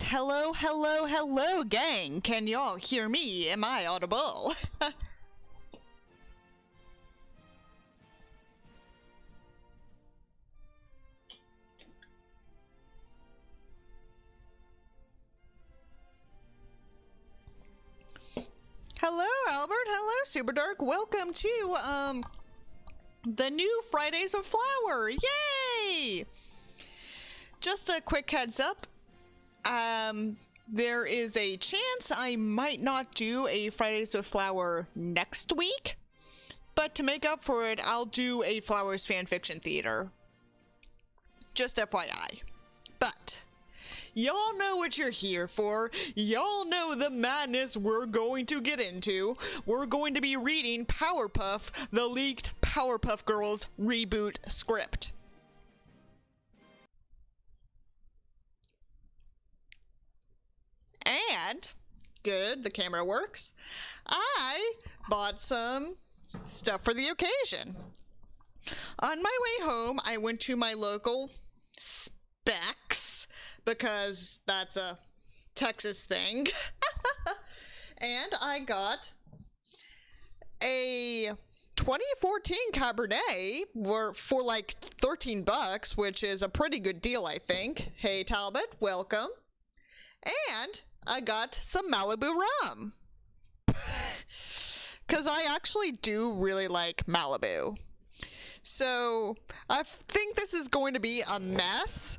Hello, hello, hello, gang. Can y'all hear me? Am I audible? Hello, Albert. Hello, Super Dark. Welcome to, the new Fridays with Flower. Yay! Just a quick heads up. There is a chance I might not do a Fridays with Flower next week, but to make up for it, I'll do a Flowers fanfiction theater. Just FYI. But y'all know what you're here for. Y'all know the madness we're going to get into. We're going to be reading Powerpuff, the leaked Powerpuff Girls reboot script. And, good, the camera works, I bought some stuff for the occasion. On my way home, I went to my local Specs, because that's a Texas thing, and I got a 2014 Cabernet for like 13 bucks, which is a pretty good deal, I think. Hey, Talbot, welcome. And I got some Malibu rum. Because I actually do really like Malibu. So, I think this is going to be a mess.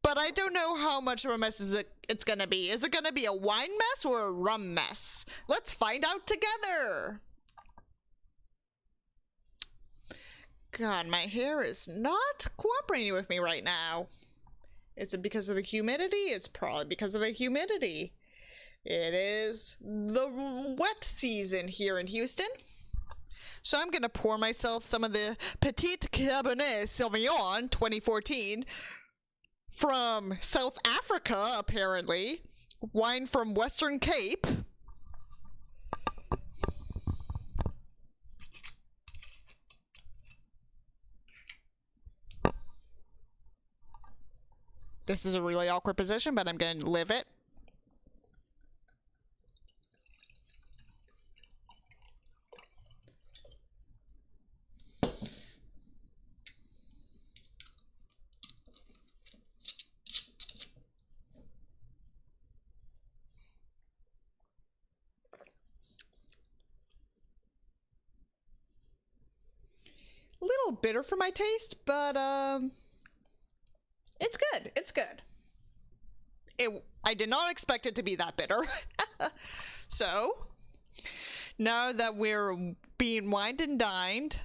But I don't know how much of a mess it's going to be. Is it going to be a wine mess or a rum mess? Let's find out together. God, my hair is not cooperating with me right now. Is it because of the humidity? It's probably because of the humidity. It is the wet season here in Houston. So I'm going to pour myself some of the Petite Cabernet Sauvignon 2014 from South Africa, apparently. Wine from Western Cape. This is a really awkward position, but I'm going to live it. A little bitter for my taste, but it's good. It's good. I did not expect it to be that bitter. So, now that we're being wined and dined,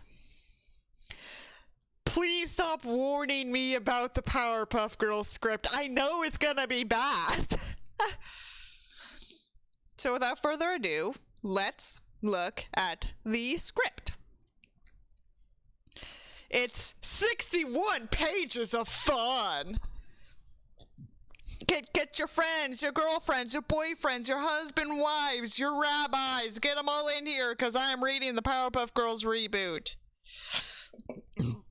please stop warning me about the Powerpuff Girls script. I know it's gonna be bad. So without further ado, let's look at the script. It's 61 pages of fun. Get your friends, your girlfriends, your boyfriends, your husband, wives, your rabbis. Get them all in here because I'm reading the Powerpuff Girls reboot. The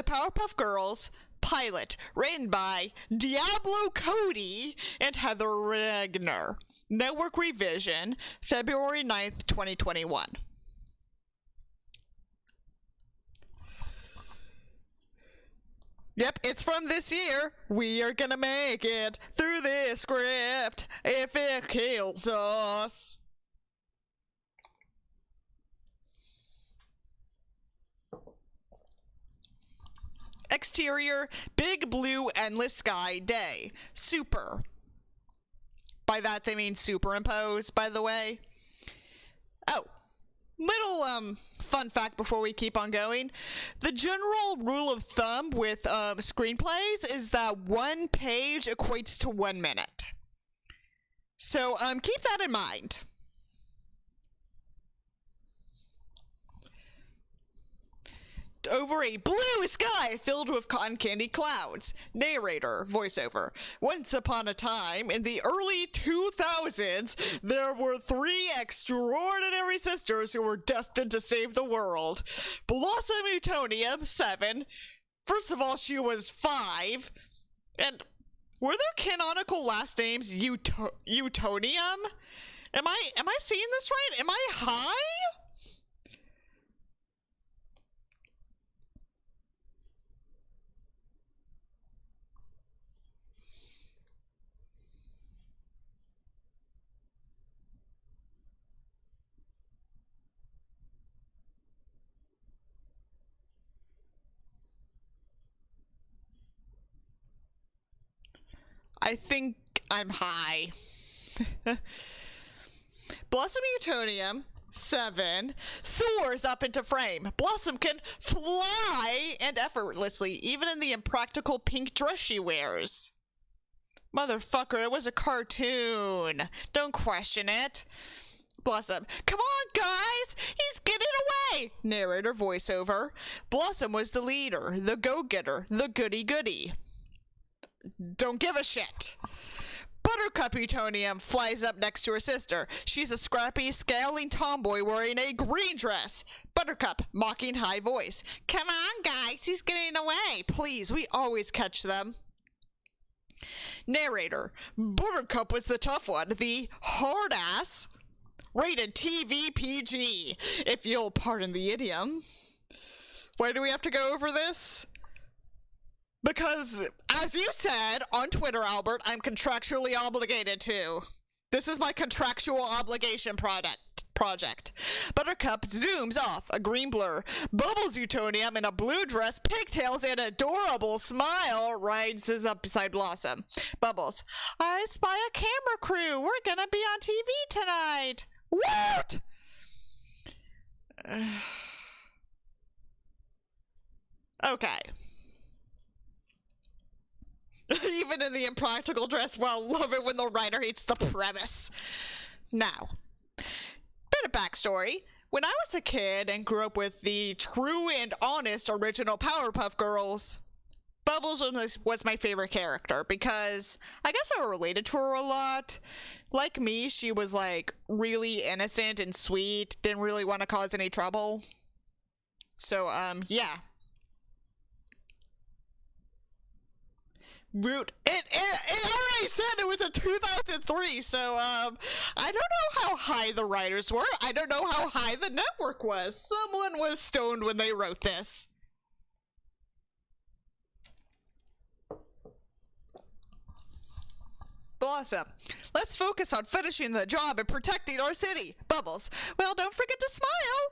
Powerpuff Girls pilot, written by Diablo Cody and Heather Regner. Network revision, February 9th, 2021. Yep, it's from this year. We are gonna make it through this script if it kills us. Exterior, big blue endless sky day. Super. By that they mean superimposed, by the way. Oh. Little fun fact before we keep on going. The general rule of thumb with screenplays is that one page equates to 1 minute. So keep that in mind. over a blue sky filled with cotton candy clouds. Narrator, voiceover. Once upon a time, in the early 2000s, there were three extraordinary sisters who were destined to save the world. Blossom Utonium, 7. First of all, she was 5. And were their canonical last names Utonium? Am I seeing this right? Am I high? I think I'm high. Blossom Utonium, 7, soars up into frame. Blossom can fly and effortlessly, even in the impractical pink dress she wears. Motherfucker, it was a cartoon. Don't question it. Blossom, come on, guys! He's getting away! Narrator voiceover. Blossom was the leader, the go-getter, the goody-goody. Don't give a shit. Buttercup Utonium flies up next to her sister. She's a scrappy, scowling tomboy wearing a green dress. Buttercup, mocking high voice. Come on, guys, he's getting away. Please, we always catch them. Narrator, Buttercup was the tough one, the hard ass. Rated TV PG, if you'll pardon the idiom. Why do we have to go over this? Because, as you said on Twitter, Albert, I'm contractually obligated to. This is my contractual obligation project. Buttercup zooms off, a green blur. Bubbles Utonium in a blue dress, pigtails, and adorable smile rises up beside Blossom. Bubbles, I spy a camera crew. We're gonna be on TV tonight. What? Okay. Even in the impractical dress, well, love it when the writer hates the premise. Now, bit of backstory. When I was a kid and grew up with the true and honest original Powerpuff Girls, Bubbles was my favorite character because I guess I related to her a lot. Like me, she was like really innocent and sweet, didn't really want to cause any trouble. So, yeah. Root. It already said it was a 2003, so I don't know how high the writers were. I don't know how high the network was. Someone was stoned when they wrote this. Blossom, let's focus on finishing the job and protecting our city. Bubbles, well, don't forget to smile.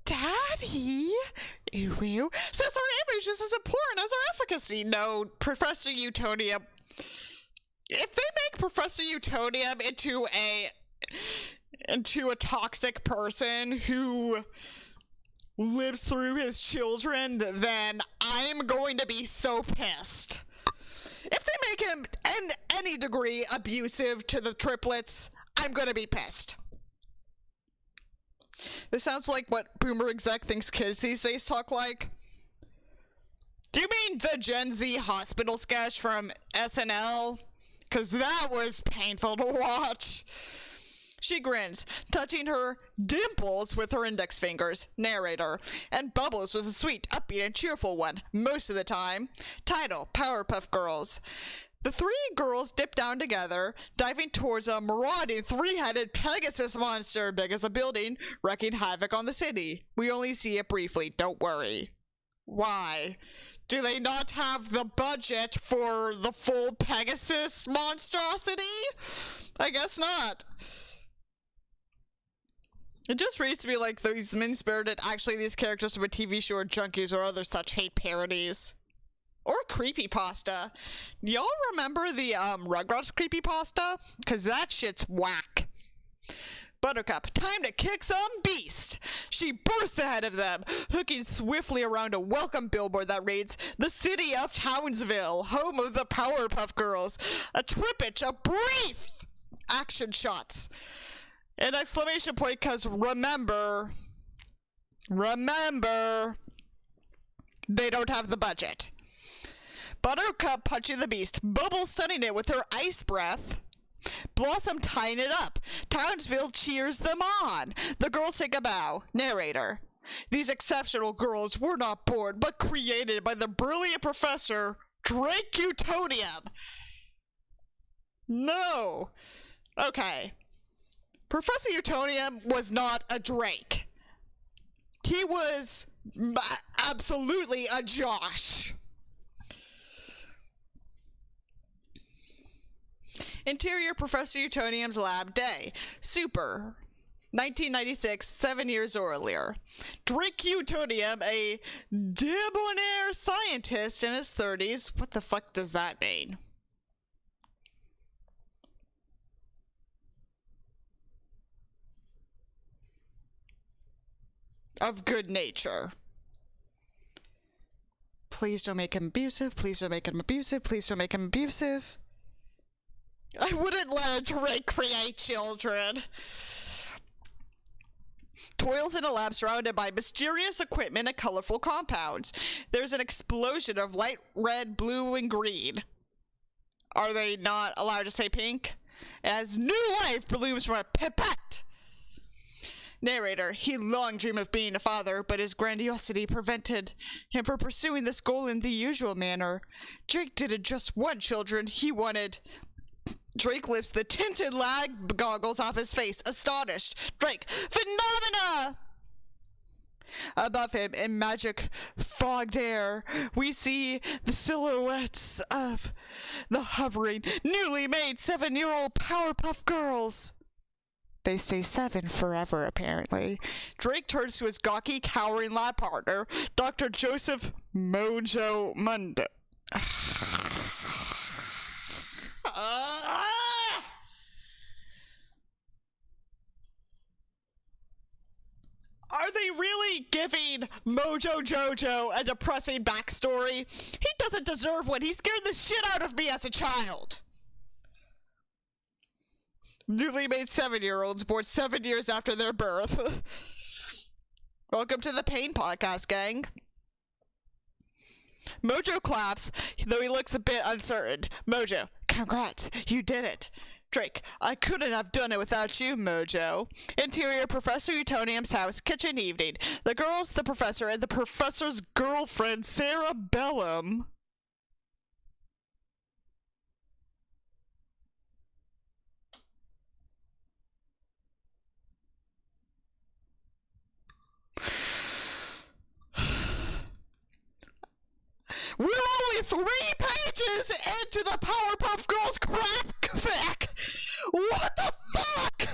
Daddy, says our image is as important as our efficacy. No, Professor Utonium. If they make Professor Utonium into a toxic person who lives through his children, then I'm going to be so pissed. If they make him in any degree abusive to the triplets, I'm going to be pissed. This sounds like what Boomer Exec thinks kids these days talk like. Do you mean the Gen Z hospital sketch from SNL? Because that was painful to watch. She grins, touching her dimples with her index fingers. Narrator. And Bubbles was a sweet, upbeat, and cheerful one, most of the time. Title, Powerpuff Girls. The three girls dip down together, diving towards a marauding three-headed Pegasus monster big as a building, wreaking havoc on the city. We only see it briefly, don't worry. Why? Do they not have the budget for the full Pegasus monstrosity? I guess not. It just reads to me like these mean-spirited, actually these characters from a TV show or junkies or other such hate parodies. Or creepypasta. Y'all remember the Rugrats creepypasta? Cause that shit's whack. Buttercup, time to kick some beast! She bursts ahead of them, hooking swiftly around a welcome billboard that reads, "The city of Townsville, home of the Powerpuff Girls." A trippage, a brief action shots. An exclamation point, cause remember, They don't have the budget. Buttercup punching the beast, Bubble stunning it with her ice breath, Blossom tying it up. Townsville cheers them on. The girls take a bow. Narrator. These exceptional girls were not born, but created by the brilliant Professor Drake Utonium. No. Okay. Professor Utonium was not a Drake. He was absolutely a Josh. Interior Professor Utonium's lab day. Super. 1996, 7 years earlier. Drake Utonium, a debonair scientist in his 30s. What the fuck does that mean? Of good nature. Please don't make him abusive. Please don't make him abusive. Please don't make him abusive. I wouldn't let a Drake create children. Toils in a lab surrounded by mysterious equipment and colorful compounds. There's an explosion of light red, blue, and green. Are they not allowed to say pink? As new life blooms from a pipette. Narrator. He long dreamed of being a father, but his grandiosity prevented him from pursuing this goal in the usual manner. Drake didn't just want children, he wanted... Drake lifts the tinted lag goggles off his face, astonished. Drake, phenomena! Above him, in magic fogged air, we see the silhouettes of the hovering, newly made 7-year-old Powerpuff Girls. They stay 7 forever, apparently. Drake turns to his gawky, cowering lab partner, Dr. Joseph Mojo Mundo. Are they really giving Mojo Jojo a depressing backstory? He doesn't deserve one. He scared the shit out of me as a child. Newly made 7-year-olds born 7 years after their birth. Welcome to the Pain Podcast, gang. Mojo claps, though he looks a bit uncertain. Mojo, congrats, you did it. Drake, I couldn't have done it without you, Mojo. Interior Professor Utonium's house, kitchen evening. The girls, the professor, and the professor's girlfriend, Sarah Bellum. We're only 3 pages into the Powerpuff Girls crap fic! What the fuck?!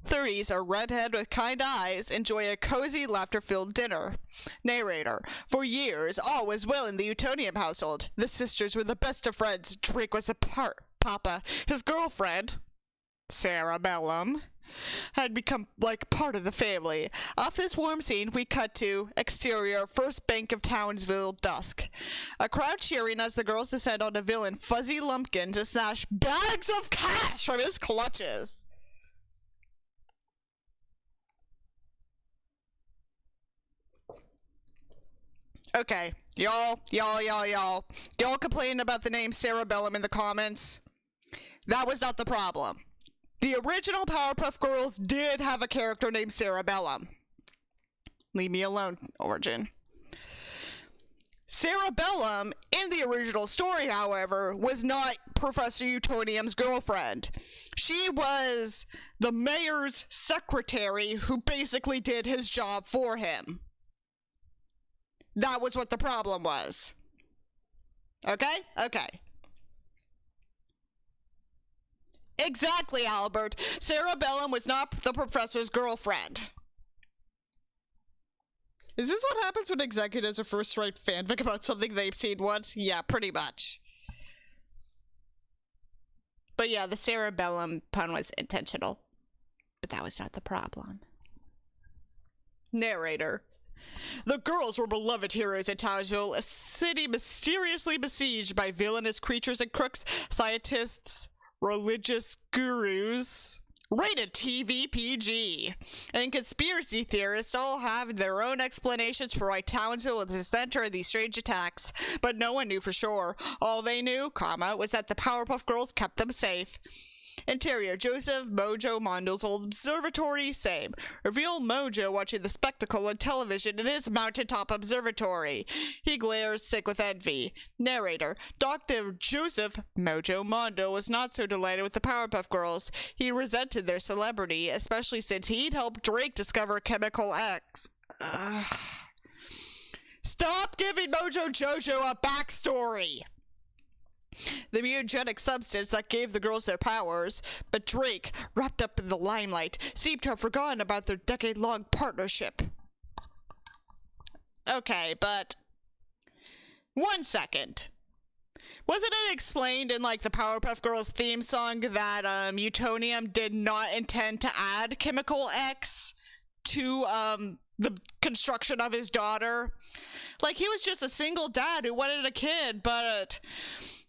30s, a redhead with kind eyes, enjoy a cozy, laughter-filled dinner. Narrator. For years, all was well in the Utonium household. The sisters were the best of friends. Drake was a Papa. His girlfriend, Sarah Bellum, had become like part of the family. Off this warm scene, we cut to exterior, first bank of Townsville, dusk. A crowd cheering as the girls descend on a villain, Fuzzy Lumpkin, to snatch bags of cash from his clutches. Okay, y'all complain about the name Sarah Bellum in the comments. That was not the problem. The original Powerpuff Girls did have a character named Sarah Bellum. Leave me alone, Origin. Sarah Bellum, in the original story, however, was not Professor Utonium's girlfriend. She was the mayor's secretary who basically did his job for him. That was what the problem was. Okay? Okay. Exactly, Albert. Sarah Bellum was not the professor's girlfriend. Is this what happens when executives are first write fanfic about something they've seen once? Yeah, pretty much. But yeah, the Sarah Bellum pun was intentional. But that was not the problem. Narrator. The girls were beloved heroes in Townsville, a city mysteriously besieged by villainous creatures and crooks, scientists, religious gurus, Rated TV PG. And conspiracy theorists all have their own explanations for why Townsville was the center of these strange attacks, but no one knew for sure. All they knew, was that the Powerpuff Girls kept them safe. Interior, Joseph Mojo Mondo's old observatory, same. Reveal Mojo watching the spectacle on television in his mountaintop observatory. He glares, sick with envy. Narrator, Dr. Joseph Mojo Mondo was not so delighted with the Powerpuff Girls. He resented their celebrity, especially since he'd helped Drake discover Chemical X. Stop giving Mojo Jojo a backstory! The mutagenic substance that gave the girls their powers, but Drake, wrapped up in the limelight, seemed to have forgotten about their decade-long partnership. Okay, but... 1 second. Wasn't it explained in, like, the Powerpuff Girls theme song that, Utonium did not intend to add Chemical X to, the construction of his daughter? Like, he was just a single dad who wanted a kid, but...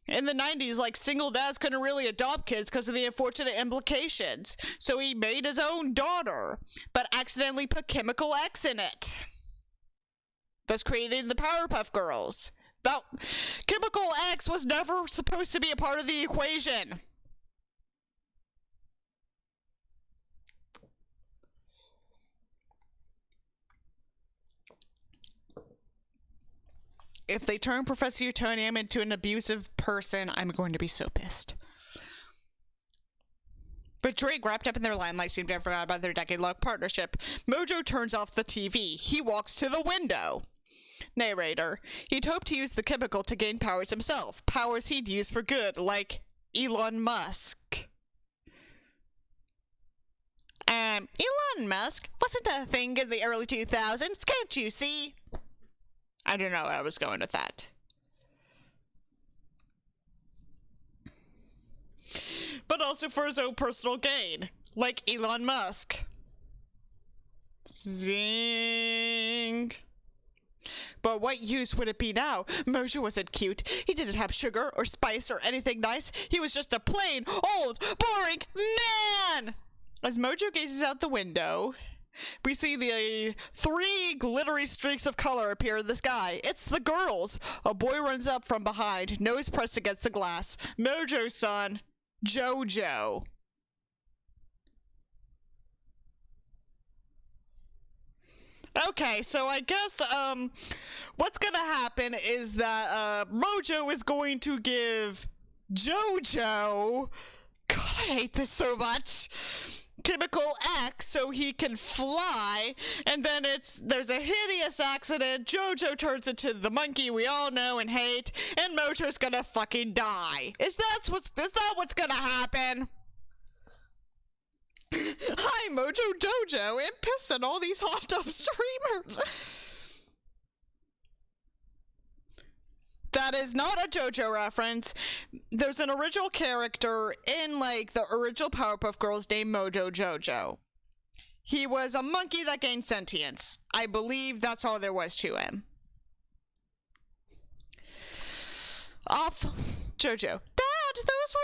in the 90s, like, single dads couldn't really adopt kids because of the unfortunate implications. So he made his own daughter, but accidentally put Chemical X in it. Thus created the Powerpuff Girls. That Chemical X was never supposed to be a part of the equation. If they turn Professor Utonium into an abusive person, I'm going to be so pissed. But Drake, wrapped up in their limelight, seemed to have forgotten about their decade-long partnership. Mojo turns off the TV. He walks to the window. Narrator. He'd hoped to use the chemical to gain powers himself. Powers he'd use for good, like Elon Musk. Elon Musk wasn't a thing in the early 2000s, can't you see? I don't know where I was going with that. But also for his own personal gain, like Elon Musk. Zing. But what use would it be now? Mojo wasn't cute. He didn't have sugar or spice or anything nice. He was just a plain, old, boring man! As Mojo gazes out the window, we see the 3 glittery streaks of color appear in the sky. It's the girls. A boy runs up from behind, nose pressed against the glass. Mojo's son, Jojo. Okay, so I guess, what's gonna happen is that, Mojo is going to give Jojo... God, I hate this so much. Chemical X so he can fly, and then there's a hideous accident. Jojo turns into the monkey we all know and hate, and Mojo's gonna fucking die. Is that what's gonna happen? Hi, Mojo Dojo, and piss at all these hot tub streamers. That is not a JoJo reference. There's an original character in, like, the original Powerpuff Girls named Mojo Jojo. He was a monkey that gained sentience. I believe that's all there was to him. Off. Jojo. Dad, were those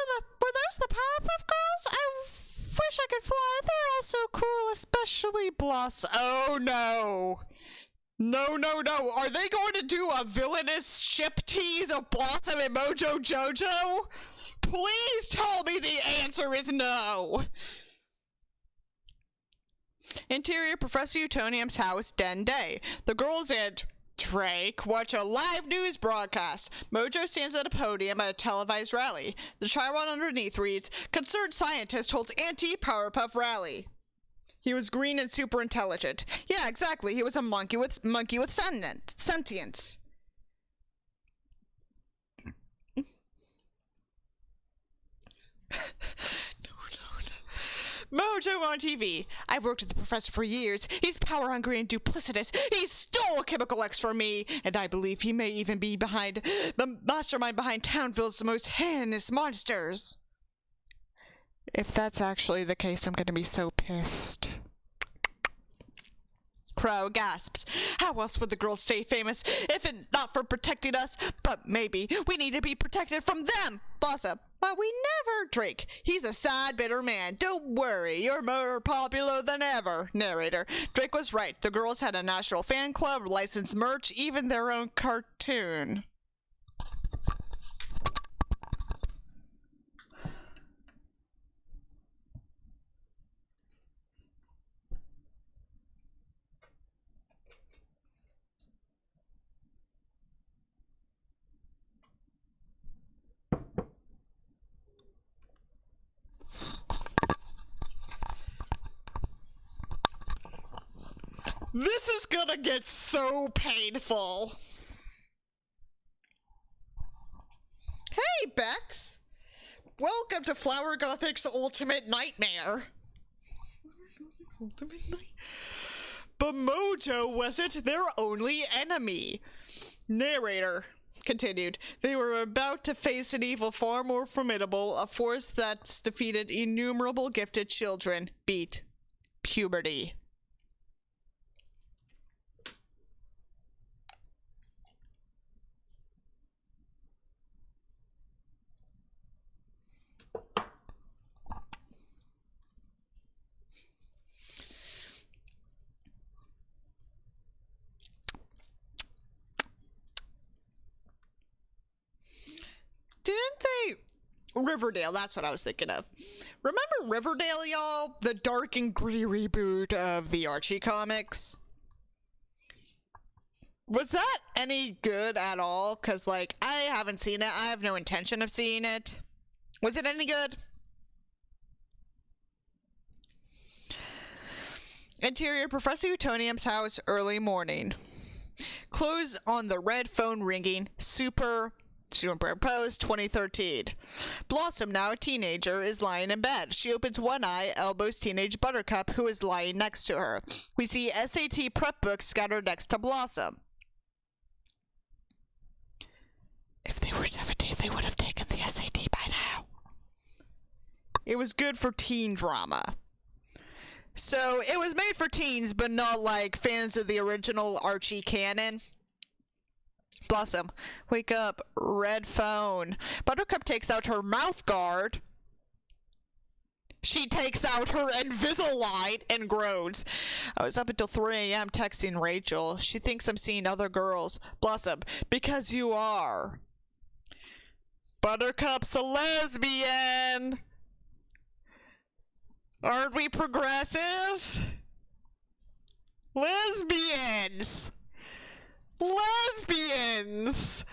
the Powerpuff Girls? I wish I could fly. They're all so cool, especially Blossom. Oh, no. No, no, no. Are they going to do a villainous ship tease of Blossom and Mojo Jojo? Please tell me the answer is no. Interior, Professor Utonium's house, Den Day. The girls and Drake watch a live news broadcast. Mojo stands at a podium at a televised rally. The chyron underneath reads, Concerned scientist holds anti-Powerpuff rally. He was green and super intelligent. Yeah, exactly. He was a monkey with sentience. Mojo on TV. I've worked with the professor for years. He's power hungry and duplicitous. He stole Chemical X from me, and I believe he may even be behind the mastermind behind Townville's most heinous monsters. If that's actually the case, I'm gonna be so pissed. Crow gasps. How else would the girls stay famous if it not for protecting us? But maybe we need to be protected from them. Blossom. But we never. Drake. He's a sad, bitter man. Don't worry, you're more popular than ever. Narrator. Drake was right. The girls had a national fan club, licensed merch, even their own cartoon. This is gonna get so painful. Hey, Bex! Welcome to Flower Gothic's Ultimate Nightmare. But Mojo wasn't their only enemy. Narrator continued. They were about to face an evil far more formidable, a force that's defeated innumerable gifted children. Beat puberty. Didn't they... Riverdale, that's what I was thinking of. Remember Riverdale, y'all? The dark and gritty reboot of the Archie comics? Was that any good at all? Because, like, I haven't seen it. I have no intention of seeing it. Was it any good? Interior, Professor Utonium's house, early morning. Close on the red phone ringing. Superimposed 2013. Blossom, now a teenager, is lying in bed. She opens one eye, elbows teenage Buttercup, who is lying next to her. We see SAT prep books scattered next to Blossom. If they were 17, they would have taken the SAT by now. It was good for teen drama. So, it was made for teens, but not like fans of the original Archie canon. Blossom, wake up. Red phone. Buttercup takes out her mouth guard. She takes out her Invisalign and groans. I was up until 3 a.m. texting Rachel. She thinks I'm seeing other girls. Blossom, because you are. Buttercup's a lesbian. Aren't we progressive? Lesbians! Lesbians!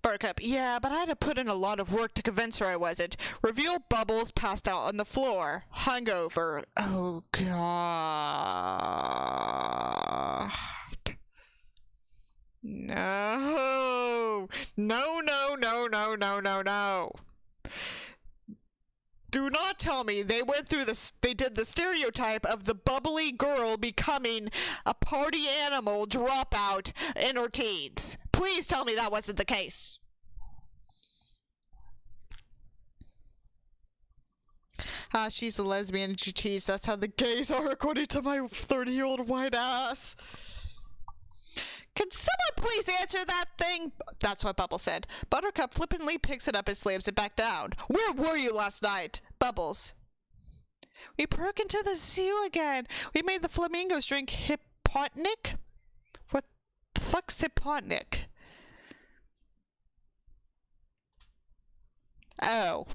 Buttercup, yeah, but I had to put in a lot of work to convince her I wasn't. Reveal Bubbles passed out on the floor. Hungover. Oh, God. No. No, no, no, no, no, no, no. Do not tell me they went through this. They did the stereotype of the bubbly girl becoming a party animal dropout in her teens. Please tell me that wasn't the case. Ah, she's a lesbian and she teased. That's how the gays are, according to my 30-year-old white ass. Can someone please answer that thing? That's what Bubbles said. Buttercup flippantly picks it up and slams it back down. Where were you last night? Bubbles. We broke into the zoo again. We made the flamingos drink Hypotnik? What the fuck's Hypotnik? Oh.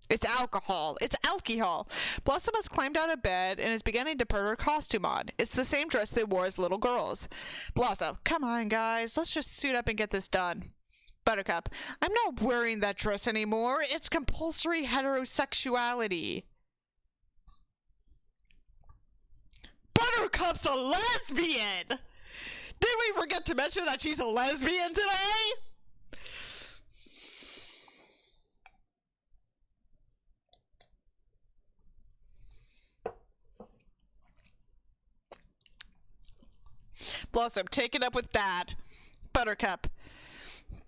It's alcohol. It's alcohol. Blossom has climbed out of bed and is beginning to put her costume on. It's the same dress they wore as little girls. Blossom, come on, guys. Let's just suit up and get this done. Buttercup, I'm not wearing that dress anymore. It's compulsory heterosexuality. Buttercup's a lesbian! Did we forget to mention that she's a lesbian today? Blossom, take it up with Dad. Buttercup.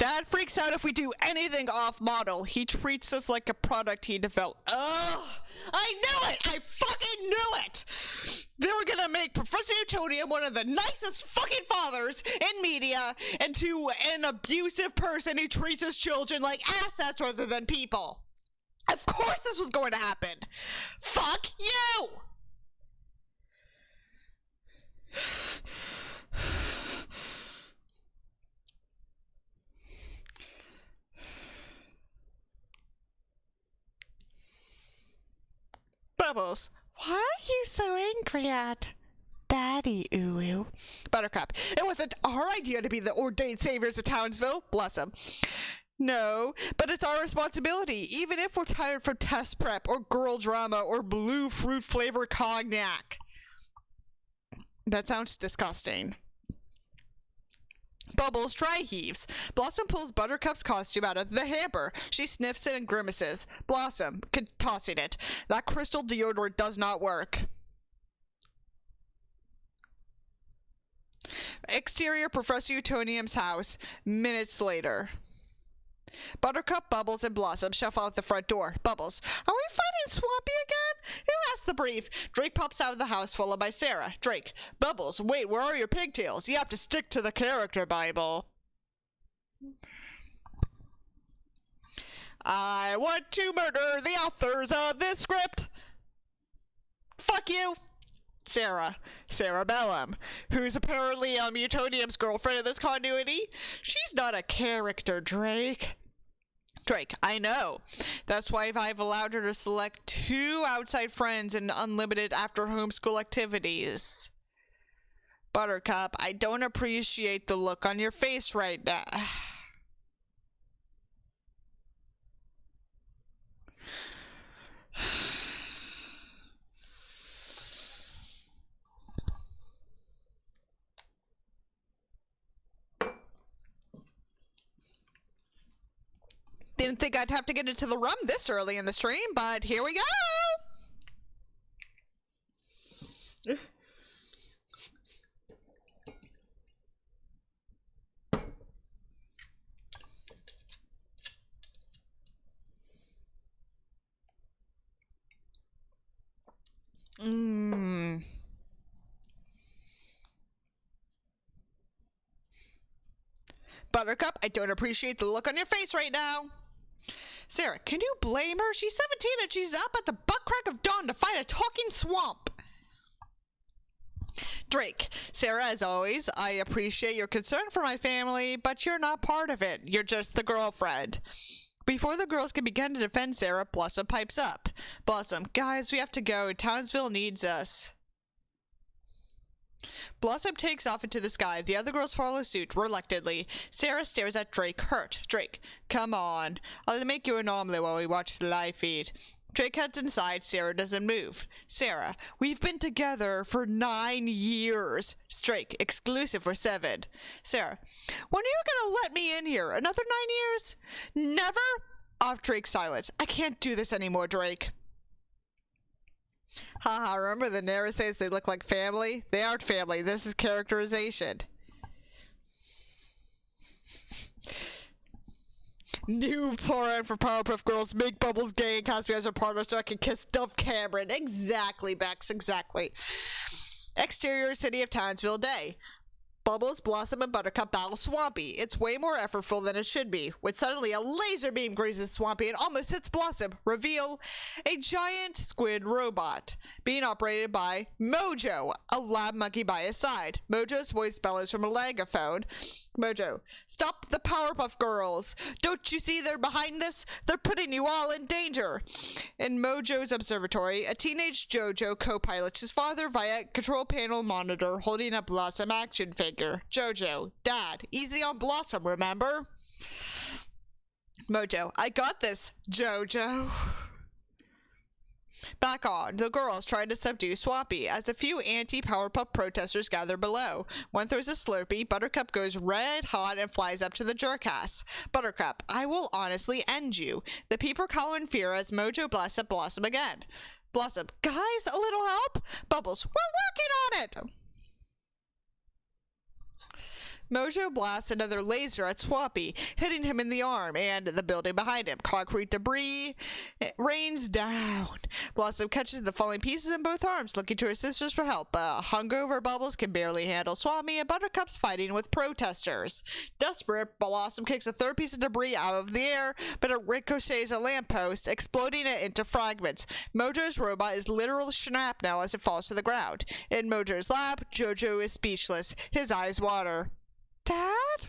Dad freaks out if we do anything off-model. He treats us like a product he developed. Ugh! I knew it! I fucking knew it! They were gonna make Professor Utonium one of the nicest fucking fathers in media into an abusive person who treats his children like assets rather than people. Of course this was going to happen! Fuck you! Bubbles, why are you so angry at Daddy Uwu? Buttercup, it wasn't our idea to be the ordained saviors of Townsville. Bless him. No, but it's our responsibility, even if we're tired from test prep or girl drama or blue fruit flavored cognac. That sounds disgusting. Bubbles dry heaves. Blossom pulls Buttercup's costume out of the hamper. She sniffs it and grimaces. Blossom, tossing it. That crystal deodorant does not work. Exterior Professor Utonium's house. Minutes later. Buttercup, Bubbles, and Blossom shuffle out the front door. Bubbles, are we fighting Swampy again? Who asked the brief? Drake pops out of the house, followed by Sarah. Drake, Bubbles, wait, where are your pigtails? You have to stick to the character Bible. I want to murder the authors of this script. Fuck you. Sarah Bellum, who's apparently Utonium's girlfriend in this continuity. She's not a character, Drake, I know. That's why I've allowed her to select 2 outside friends in unlimited after homeschool activities. Buttercup, I don't appreciate the look on your face right now. Didn't think I'd have to get into the rum this early in the stream, but here we go! Buttercup, I don't appreciate the look on your face right now. Sarah, can you blame her? She's 17 and she's up at the butt crack of dawn to fight a talking swamp. Drake, Sarah, as always, I appreciate your concern for my family, but you're not part of it. You're just the girlfriend. Before the girls can begin to defend Sarah, Blossom pipes up. Blossom, guys, we have to go. Townsville needs us. Blossom takes off into the sky. The other girls follow suit, reluctantly. Sarah stares at Drake, hurt. Drake, come on. I'll make you an omelet while we watch the live feed. Drake heads inside. Sarah doesn't move. Sarah, we've been together for 9 years. Drake, exclusive for 7. Sarah, when are you gonna let me in here? Another 9 years? Never? Off Drake's silence. I can't do this anymore, Drake. Haha, remember the Nara says they look like family? They aren't family. This is characterization. New plan for Powerpuff Girls. Make Bubbles gay and cast me as her partner so I can kiss Dove Cameron. Exactly, Bex. Exactly. Exterior City of Townsville Day. Bubbles, Blossom, and Buttercup battle Swampy. It's way more effortful than it should be, when suddenly a laser beam grazes Swampy and almost hits Blossom. Reveal, a giant squid robot, being operated by Mojo, a lab monkey by his side. Mojo's voice bellows from a megaphone. Mojo, stop the Powerpuff Girls! Don't you see they're behind this? They're putting you all in danger! In Mojo's observatory, a teenage Jojo co-pilots his father via control panel monitor, holding a Blossom action figure. Jojo, Dad, easy on Blossom, remember? Mojo, I got this, Jojo. Back on, the girls try to subdue Swampy as a few anti-Powerpuff protesters gather below. One throws a Slurpee, Buttercup goes red hot and flies up to the jerkass. Buttercup, I will honestly end you. The people cower in fear as Mojo blasts at Blossom again. Blossom, guys, a little help? Bubbles, we're working on it! Mojo blasts another laser at Swampy, hitting him in the arm and the building behind him. Concrete debris rains down. Blossom catches the falling pieces in both arms, looking to her sisters for help, but hungover Bubbles can barely handle Swampy, and Buttercup's fighting with protesters. Desperate, Blossom kicks a third piece of debris out of the air, but it ricochets a lamppost, exploding it into fragments. Mojo's robot is literal shrapnel as it falls to the ground. In Mojo's lab, Jojo is speechless. His eyes water. Dad?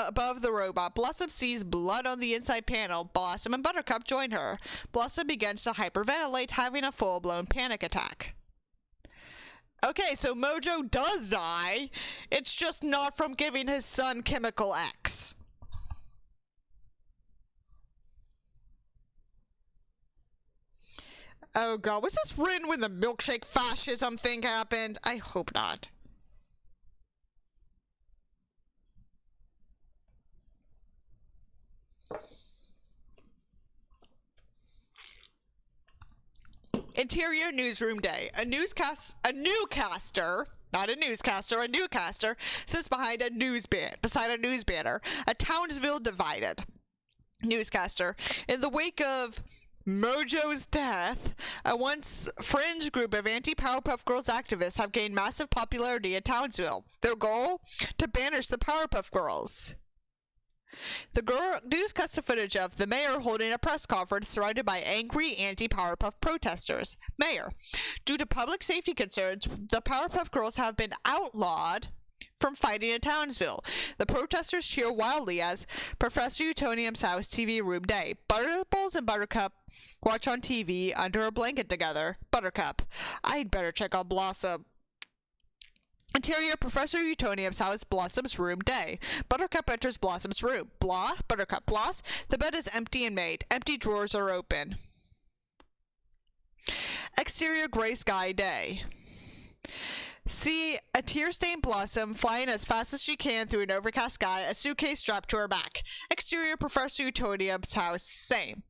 Above the robot, Blossom sees blood on the inside panel. Blossom and Buttercup join her. Blossom begins to hyperventilate, having a full-blown panic attack. Okay, so Mojo does die. It's just not from giving his son Chemical X. Oh god, was this written when the milkshake fascism thing happened? I hope not. Interior newsroom day. A newscaster sits beside a news banner. A Townsville divided. Newscaster. In the wake of Mojo's death, a once fringe group of anti-Powerpuff Girls activists have gained massive popularity in Townsville. Their goal? To banish the Powerpuff Girls. The news cuts to footage of the mayor holding a press conference surrounded by angry anti-Powerpuff protesters. Mayor, due to public safety concerns, the Powerpuff Girls have been outlawed from fighting in Townsville. The protesters cheer wildly as Professor Utonium's house TV room day. Bubbles and Buttercup watch on TV under a blanket together. Buttercup, I'd better check on Blossom. Interior Professor Utonium's house, Blossom's room day. Buttercup enters Blossom's room. Blah, Buttercup, Bloss. The bed is empty and made. Empty drawers are open. Exterior gray sky day. See a tear-stained Blossom flying as fast as she can through an overcast sky, a suitcase strapped to her back. Exterior Professor Utonium's house, same.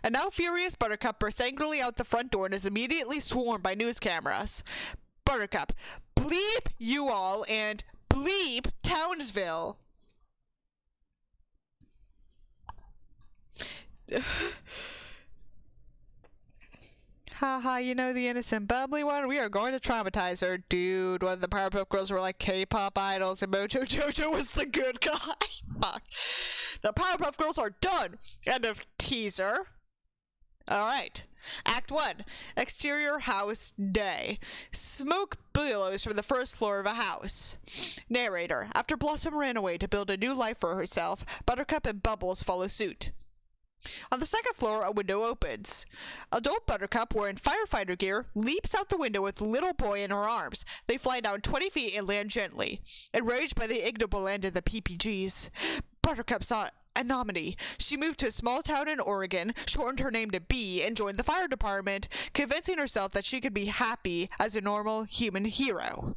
A now furious Buttercup bursts angrily out the front door and is immediately swarmed by news cameras. Buttercup, bleep you all and bleep Townsville. Haha, you know the innocent bubbly one? We are going to traumatize her. Dude, one of the Powerpuff Girls were like K-pop idols and Mojo Jojo was the good guy. Fuck. The Powerpuff Girls are done. End of teaser. Alright. Act 1. Exterior house day. Smoke billows from the first floor of a house. Narrator. After Blossom ran away to build a new life for herself, Buttercup and Bubbles follow suit. On the second floor, a window opens. Adult Buttercup, wearing firefighter gear, leaps out the window with the little boy in her arms. They fly down 20 feet and land gently. Enraged by the ignoble end of the PPGs, Buttercup saw a nominee. She moved to a small town in Oregon, shortened her name to B, and joined the fire department, convincing herself that she could be happy as a normal human hero.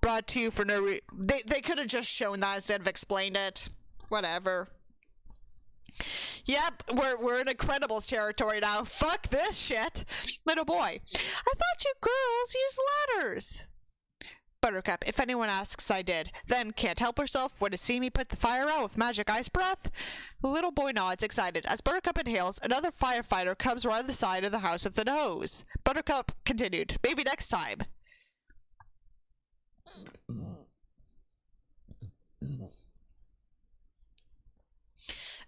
Brought to you for no reason. They could have just shown that instead of explained it. Whatever. Yep, we're in Incredibles territory now. Fuck this shit. Little boy, I thought you girls used ladders. Buttercup, if anyone asks, I did. Then can't help herself when to see me put the fire out with magic ice breath. The little boy nods, excited. As Buttercup inhales, another firefighter comes around the side of the house with an hose. Buttercup continued, maybe next time.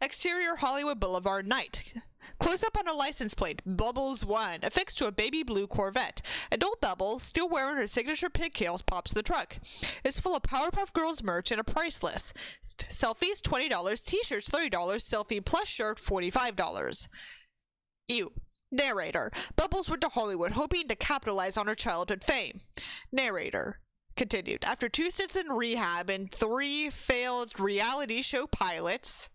Exterior Hollywood Boulevard night. Close up on a license plate, Bubbles 1, affixed to a baby blue Corvette. Adult Bubbles, still wearing her signature pigtails, pops the truck. It's full of Powerpuff Girls merch and a price list. Selfies $20, t-shirts $30, selfie plus shirt $45. Ew. Narrator. Bubbles went to Hollywood hoping to capitalize on her childhood fame. Narrator. Continued. After 2 stints in rehab and 3 failed reality show pilots,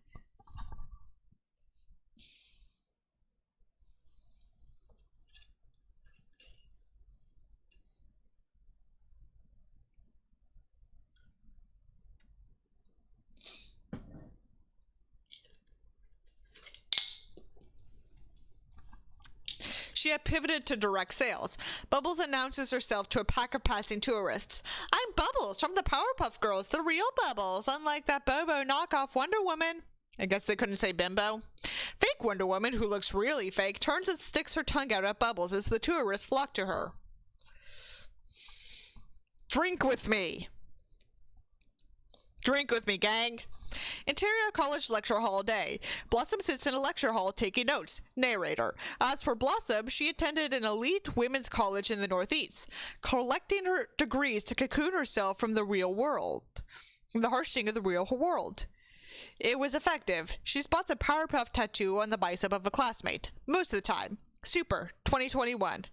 she had pivoted to direct sales. Bubbles announces herself to a pack of passing tourists. I'm Bubbles from the Powerpuff Girls, the real Bubbles, unlike that Bobo knockoff Wonder Woman. I guess they couldn't say bimbo. Fake Wonder Woman, who looks really fake, turns and sticks her tongue out at Bubbles as the tourists flock to her. Drink with me. Drink with me, gang. Interior college lecture hall day. Blossom sits in a lecture hall taking notes. Narrator. As for Blossom, she attended an elite women's college in the Northeast, collecting her degrees to cocoon herself from the real world. From the harsh thing of the real world. It was effective. She spots a Powerpuff tattoo on the bicep of a classmate. Most of the time. Super. 2021.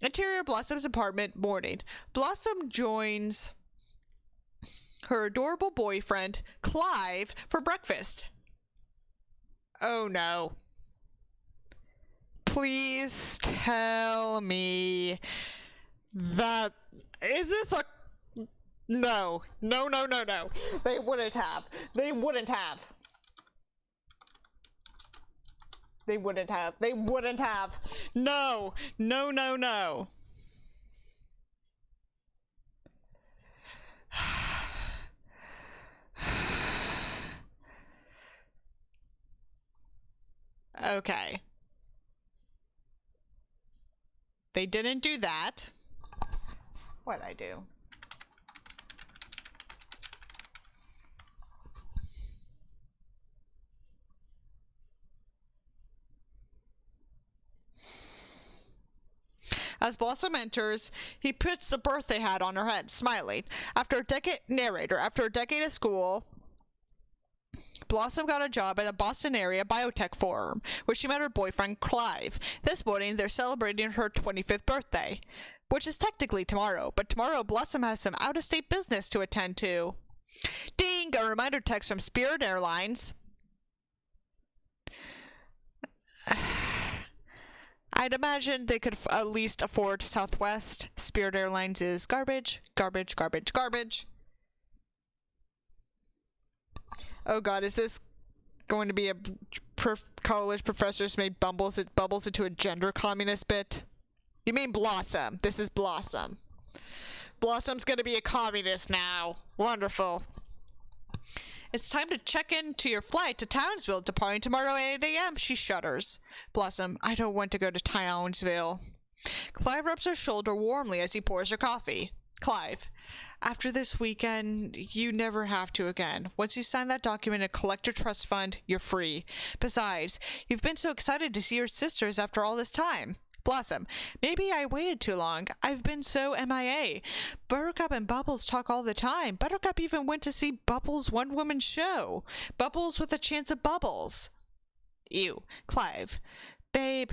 Interior Blossom's apartment morning. Blossom joins her adorable boyfriend, Clive, for breakfast. Oh no. Please tell me that... Is this a... No. No, no, no, no. They wouldn't have. They wouldn't have. They wouldn't have. They wouldn't have. No. No, no, no. Okay. They didn't do that. What'd I do? As Blossom enters, he puts a birthday hat on her head, smiling. After a decade of school, Blossom got a job at the Boston area biotech firm, where she met her boyfriend, Clive. This morning, they're celebrating her 25th birthday, which is technically tomorrow, but tomorrow Blossom has some out-of-state business to attend to. Ding! A reminder text from Spirit Airlines. I'd imagine they could at least afford Southwest. Spirit Airlines is garbage, garbage, garbage, garbage. Oh god, is this going to be a college professors made bubbles into a gender communist bit? You mean Blossom. This is Blossom. Blossom's gonna be a communist now. Wonderful. It's time to check into your flight to Townsville, departing tomorrow at 8 a.m. She shudders. Blossom, I don't want to go to Townsville. Clive rubs her shoulder warmly as he pours her coffee. Clive, after this weekend, you never have to again. Once you sign that document and collect your trust fund, you're free. Besides, you've been so excited to see your sisters after all this time. Blossom, maybe I waited too long. I've been so MIA. Buttercup and Bubbles talk all the time. Buttercup even went to see Bubbles' one-woman show. Bubbles with a chance of bubbles. Ew. Clive, babe,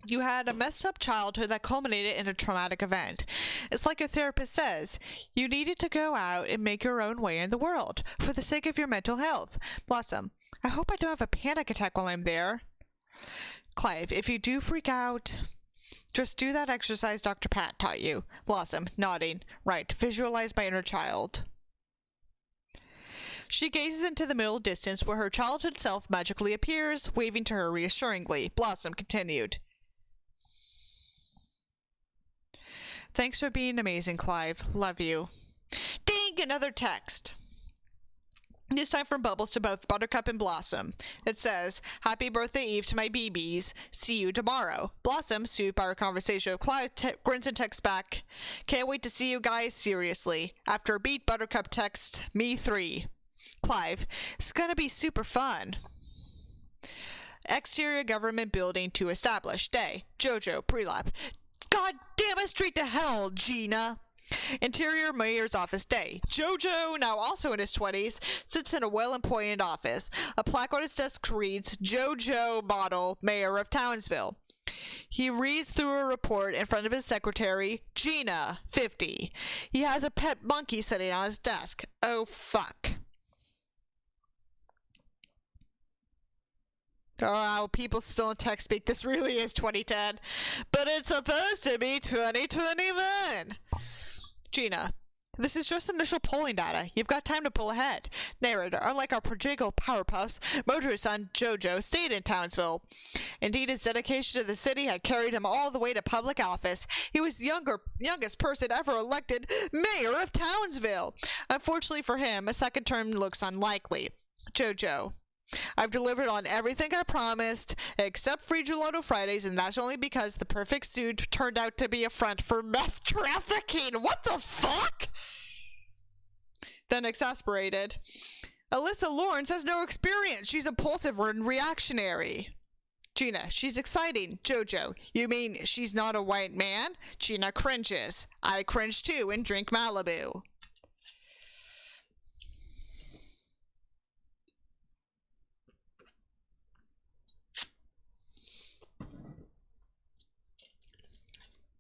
you had a messed up childhood that culminated in a traumatic event. It's like your therapist says, you needed to go out and make your own way in the world, for the sake of your mental health. Blossom, I hope I don't have a panic attack while I'm there. Clive, if you do freak out, just do that exercise Dr. Pat taught you. Blossom, nodding. Right, visualize my inner child. She gazes into the middle distance where her childhood self magically appears, waving to her reassuringly. Blossom continued. Thanks for being amazing, Clive. Love you. Ding! Another text. This time from Bubbles to both Buttercup and Blossom. It says, Happy birthday eve to my BBs. See you tomorrow. Blossom, soothed by our conversation with Clive, grins and texts back. Can't wait to see you guys, seriously. After a beat, Buttercup texts, Me 3. Clive, it's gonna be super fun. Exterior government building to establish. Day. Jojo, pre-lap. God damn it, straight to hell, Gina. Interior mayor's office. Day. Jojo, now also in his 20s, sits in a well-appointed office. A plaque on his desk reads, Jojo Model, Mayor of Townsville. He reads through a report in front of his secretary, Gina, 50. He has a pet monkey sitting on his desk. Oh, fuck. Oh, wow, people still in tech speak. This really is 2010. But it's supposed to be 2021. Gina. This is just initial polling data. You've got time to pull ahead. Narrator, unlike our prodigal Powerpuffs, Mojo's son, Jojo, stayed in Townsville. Indeed, his dedication to the city had carried him all the way to public office. He was the youngest person ever elected mayor of Townsville. Unfortunately for him, a second term looks unlikely. Jojo, I've delivered on everything I promised, except free gelato Fridays, and that's only because the perfect suit turned out to be a front for meth trafficking. What the fuck? Then exasperated, Alyssa Lawrence has no experience. She's impulsive and reactionary. Gina, she's exciting. Jojo, you mean she's not a white man? Gina cringes. I cringe too and drink Malibu.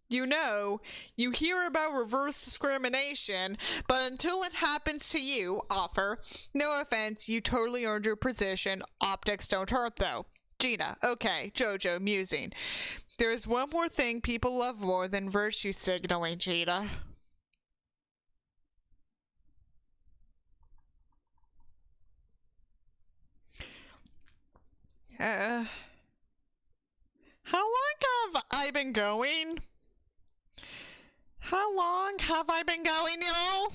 You know, you hear about reverse discrimination, but until it happens to you, offer. No offense, you totally earned your position. Optics don't hurt, though. Gina, okay. Jojo, musing. There's one more thing people love more than virtue signaling, Gina. How long have I been going? How long have I been going, y'all?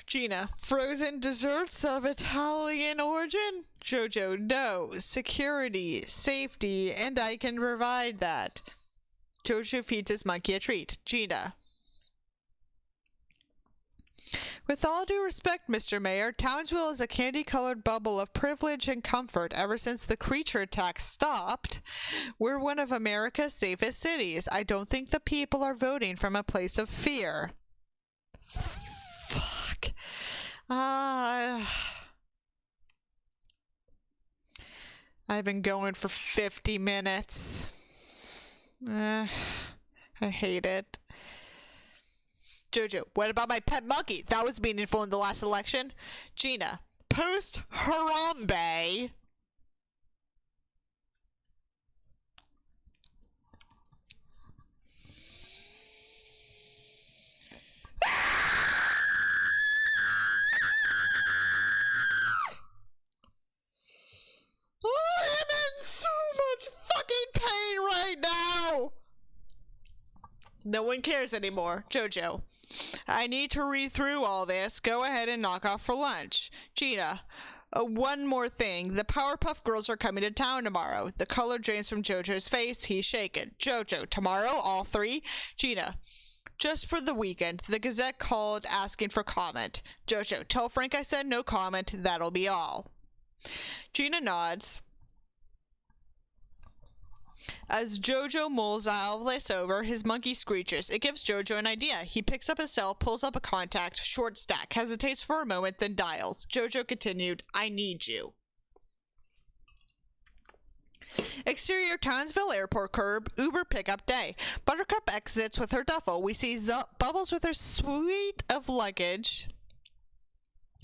Gina, frozen desserts of Italian origin? Jojo, no. Security, safety, and I can provide that. Jojo feeds his monkey a treat. Gina. With all due respect, Mr. Mayor, Townsville is a candy-colored bubble of privilege and comfort ever since the creature attack stopped. We're one of America's safest cities. I don't think the people are voting from a place of fear. Fuck. I've been going for 50 minutes. I hate it. Jojo, what about my pet monkey? That was meaningful in the last election. Gina, post Harambe. I am in so much fucking pain right now. No one cares anymore. Jojo, I need to read through all this. Go ahead and knock off for lunch. Gina, one more thing. The Powerpuff Girls are coming to town tomorrow. The color drains from Jojo's face. He's shaken. Jojo, tomorrow, all three? Gina, just for the weekend. The Gazette called asking for comment. Jojo, tell Frank I said no comment. That'll be all. Gina nods. As Jojo mulls all this over, his monkey screeches. It gives Jojo an idea. He picks up his cell, pulls up a contact, short stack, hesitates for a moment, then dials. Jojo continued, I need you. Exterior Townsville Airport curb, Uber pickup day. Buttercup exits with her duffel. We see Bubbles with her suite of luggage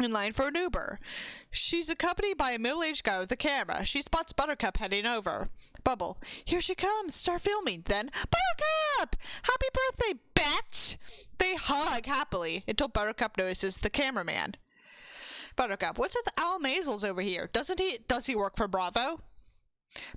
in line for an Uber. She's accompanied by a middle-aged guy with a camera. She spots Buttercup heading over. Bubble, here she comes. Start filming. Then, Buttercup! Happy birthday, bitch! They hug happily until Buttercup notices the cameraman. Buttercup, what's with Al Maisels over here? Does he work for Bravo?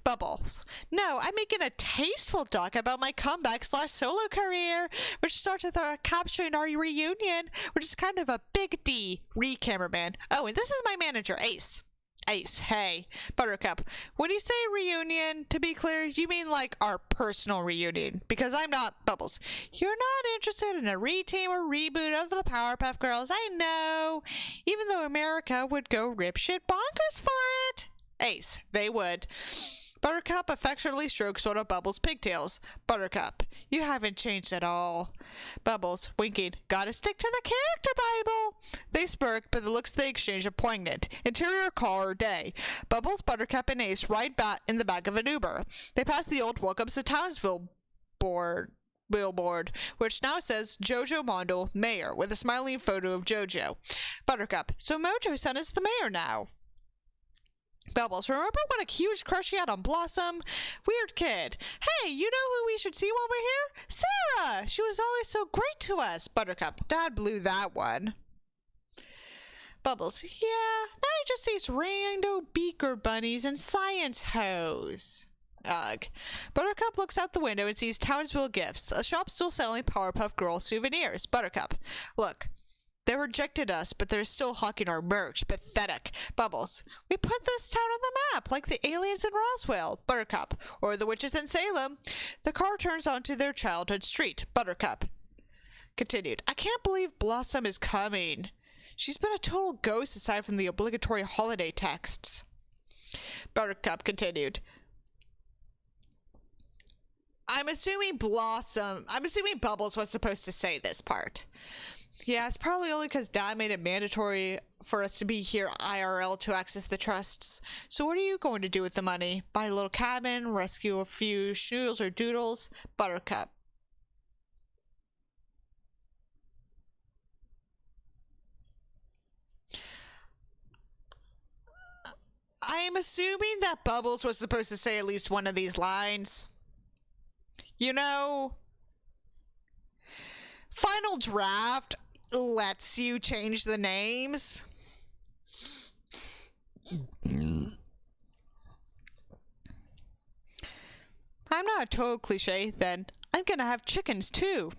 Bubbles, no, I'm making a tasteful doc about my comeback/solo career, which starts with our capturing our reunion, which is kind of a big D. Cameraman. Oh, and this is my manager, Ace. Ace, hey. Buttercup, when you say reunion, to be clear, you mean like our personal reunion, because I'm not. Bubbles, you're not interested in a reteam or reboot of the Powerpuff Girls, I know, even though America would go ripshit bonkers for it. Ace, they would. Buttercup affectionately strokes one of Bubbles' pigtails. Buttercup, you haven't changed at all. Bubbles, winking, gotta stick to the character Bible. They smirk, but the looks they exchange are poignant. Interior car day. Bubbles, Buttercup, and Ace ride back in the back of an Uber. They pass the old Welcome to Townsville billboard, which now says Jojo Mondo, Mayor, with a smiling photo of Jojo. Buttercup, so Mojo's son is the mayor now. Bubbles, remember what a huge crush he had on Blossom? Weird kid. Hey, you know who we should see while we're here? Sarah! She was always so great to us. Buttercup, Dad blew that one. Bubbles, yeah, now he just sees rando beaker bunnies and science hose. Ugh. Buttercup looks out the window and sees Townsville Gifts, a shop still selling Powerpuff Girls souvenirs. Buttercup, look. They rejected us, but they're still hawking our merch. Pathetic. Bubbles, we put this town on the map, like the aliens in Roswell. Buttercup, or the witches in Salem. The car turns onto their childhood street. Buttercup continued, I can't believe Blossom is coming. She's been a total ghost aside from the obligatory holiday texts. Buttercup continued, I'm assuming Bubbles was supposed to say this part. Yeah, it's probably only because Dad made it mandatory for us to be here IRL to access the trusts. So what are you going to do with the money? Buy a little cabin, rescue a few schnoodles or doodles? Buttercup. I am assuming that Bubbles was supposed to say at least one of these lines. You know, Final Draft lets you change the names. I'm not a total cliche, then. I'm gonna have chickens too.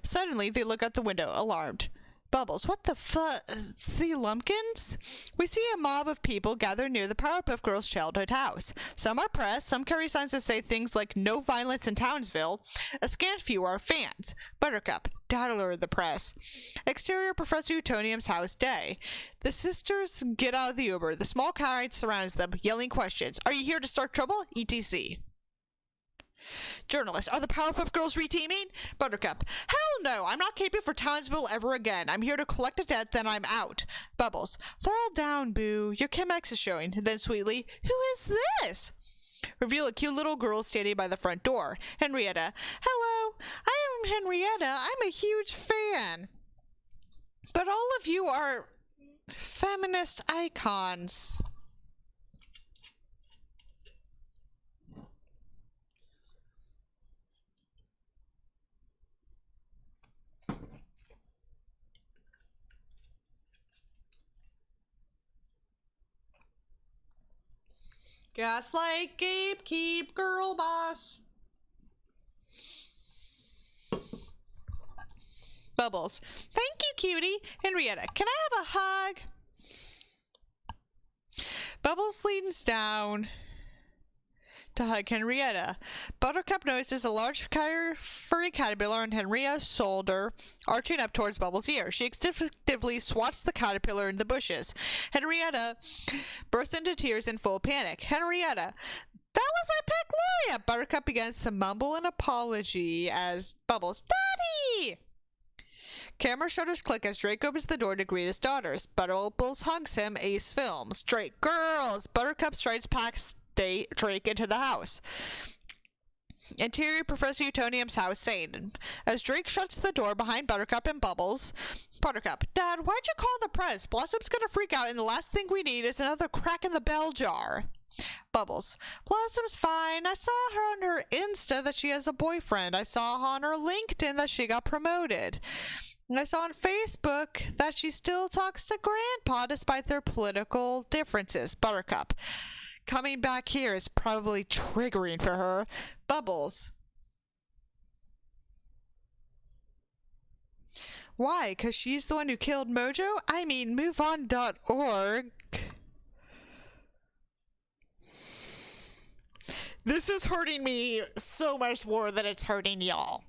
Suddenly, they look out the window, alarmed. Bubbles, what the see lumpkins? We see a mob of people gathered near the Powerpuff Girls' childhood house. Some are press, some carry signs that say things like no violence in Townsville. A scant few are fans. Buttercup, daddler of the press. Exterior Professor Utonium's house day. The sisters get out of the Uber. The small crowd surrounds them, yelling questions. Are you here to start trouble? etc. Journalist, are the Powerpuff Girls reteaming? Buttercup, hell no, I'm not caping for Townsville ever again. I'm here to collect a debt, then I'm out. Bubbles, throttle down, boo. Your Chemex is showing. Then sweetly, who is this? Reveal a cute little girl standing by the front door. Henrietta, hello, I am Henrietta. I'm a huge fan. But all of you are feminist icons. Gaslight, gatekeep, girl boss. Bubbles, thank you, cutie. Henrietta, can I have a hug? Bubbles leans down to hug Henrietta. Buttercup notices a large furry caterpillar on Henrietta's shoulder, arching up towards Bubbles' ear. She instinctively swats the caterpillar in the bushes. Henrietta bursts into tears in full panic. Henrietta, that was my pet Gloria! Buttercup begins to mumble an apology as Bubbles, Daddy! Camera shutters click as Drake opens the door to greet his daughters. Bubbles hugs him. Ace films. Drake, girls! Buttercup strides past Drake into the house. Interior Professor Utonium's house, saying, as Drake shuts the door behind Buttercup and Bubbles. Buttercup, Dad, why'd you call the press? Blossom's gonna freak out, and the last thing we need is another crack in the bell jar. Bubbles, Blossom's fine. I saw her on her Insta that she has a boyfriend. I saw on her LinkedIn that she got promoted. I saw on Facebook that she still talks to Grandpa despite their political differences. Buttercup, coming back here is probably triggering for her. Bubbles, why? 'Cause she's the one who killed Mojo? I mean, moveon.org. This is hurting me so much more than it's hurting y'all.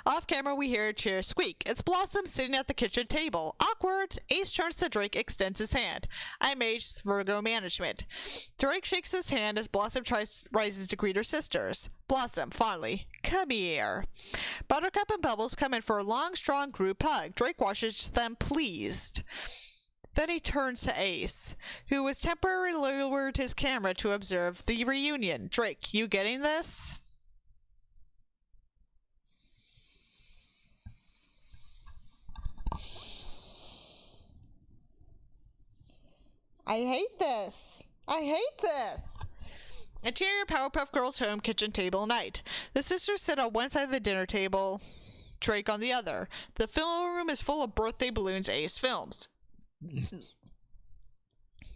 Off camera, we hear a chair squeak. It's Blossom sitting at the kitchen table. Awkward. Ace turns to Drake, extends his hand. I'm Ace, Virgo Management. Drake shakes his hand as Blossom rises to greet her sisters. Blossom, fondly, come here. Buttercup and Bubbles come in for a long, strong group hug. Drake watches them pleased. Then he turns to Ace, who has temporarily lowered his camera to observe the reunion. Drake, you getting this? I hate this. I hate this. Interior Powerpuff Girls home kitchen table night. The sisters sit on one side of the dinner table, Drake on the other. The film room is full of birthday balloons, Ace Films.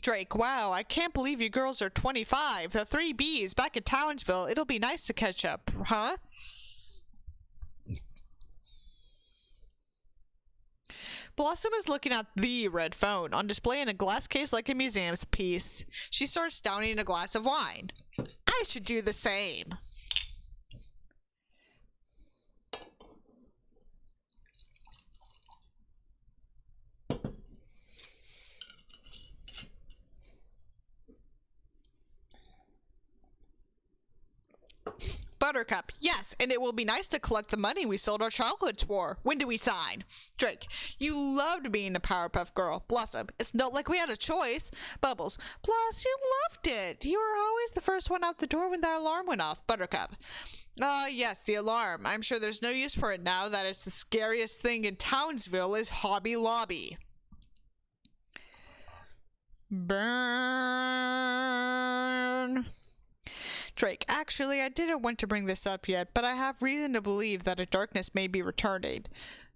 Drake, wow, I can't believe you girls are 25. The 3Bs back in Townsville. It'll be nice to catch up, huh? Blossom is looking at the red phone on display in a glass case like a museum piece. She starts downing a glass of wine. I should do the same. Buttercup, yes, and it will be nice to collect the money we sold our childhoods for. When do we sign? Drake, you loved being a Powerpuff Girl. Blossom, it's not like we had a choice. Bubbles, plus you loved it. You were always the first one out the door when the alarm went off. Buttercup, yes, the alarm. I'm sure there's no use for it now that it's the scariest thing in Townsville is Hobby Lobby. Burn. Drake, actually, I didn't want to bring this up yet, but I have reason to believe that a darkness may be returning.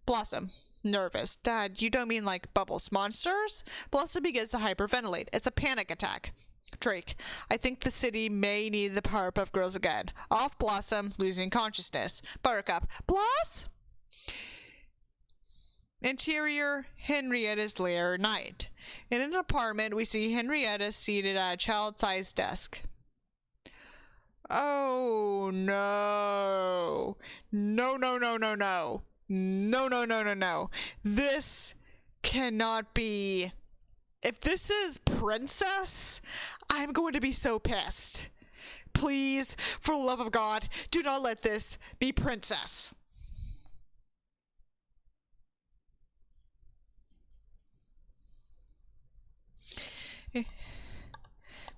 Blossom, nervous. Dad, you don't mean like Bubbles monsters? Blossom begins to hyperventilate. It's a panic attack. Drake, I think the city may need the Powerpuff Girls again. Off Blossom, losing consciousness. Buttercup, Bloss? Interior, Henrietta's lair night. In an apartment, we see Henrietta seated at a child-sized desk. Oh, no. No, no, no, no, no. No, no, no, no, no. This cannot be. If this is Princess, I'm going to be so pissed. Please, for the love of God, do not let this be Princess.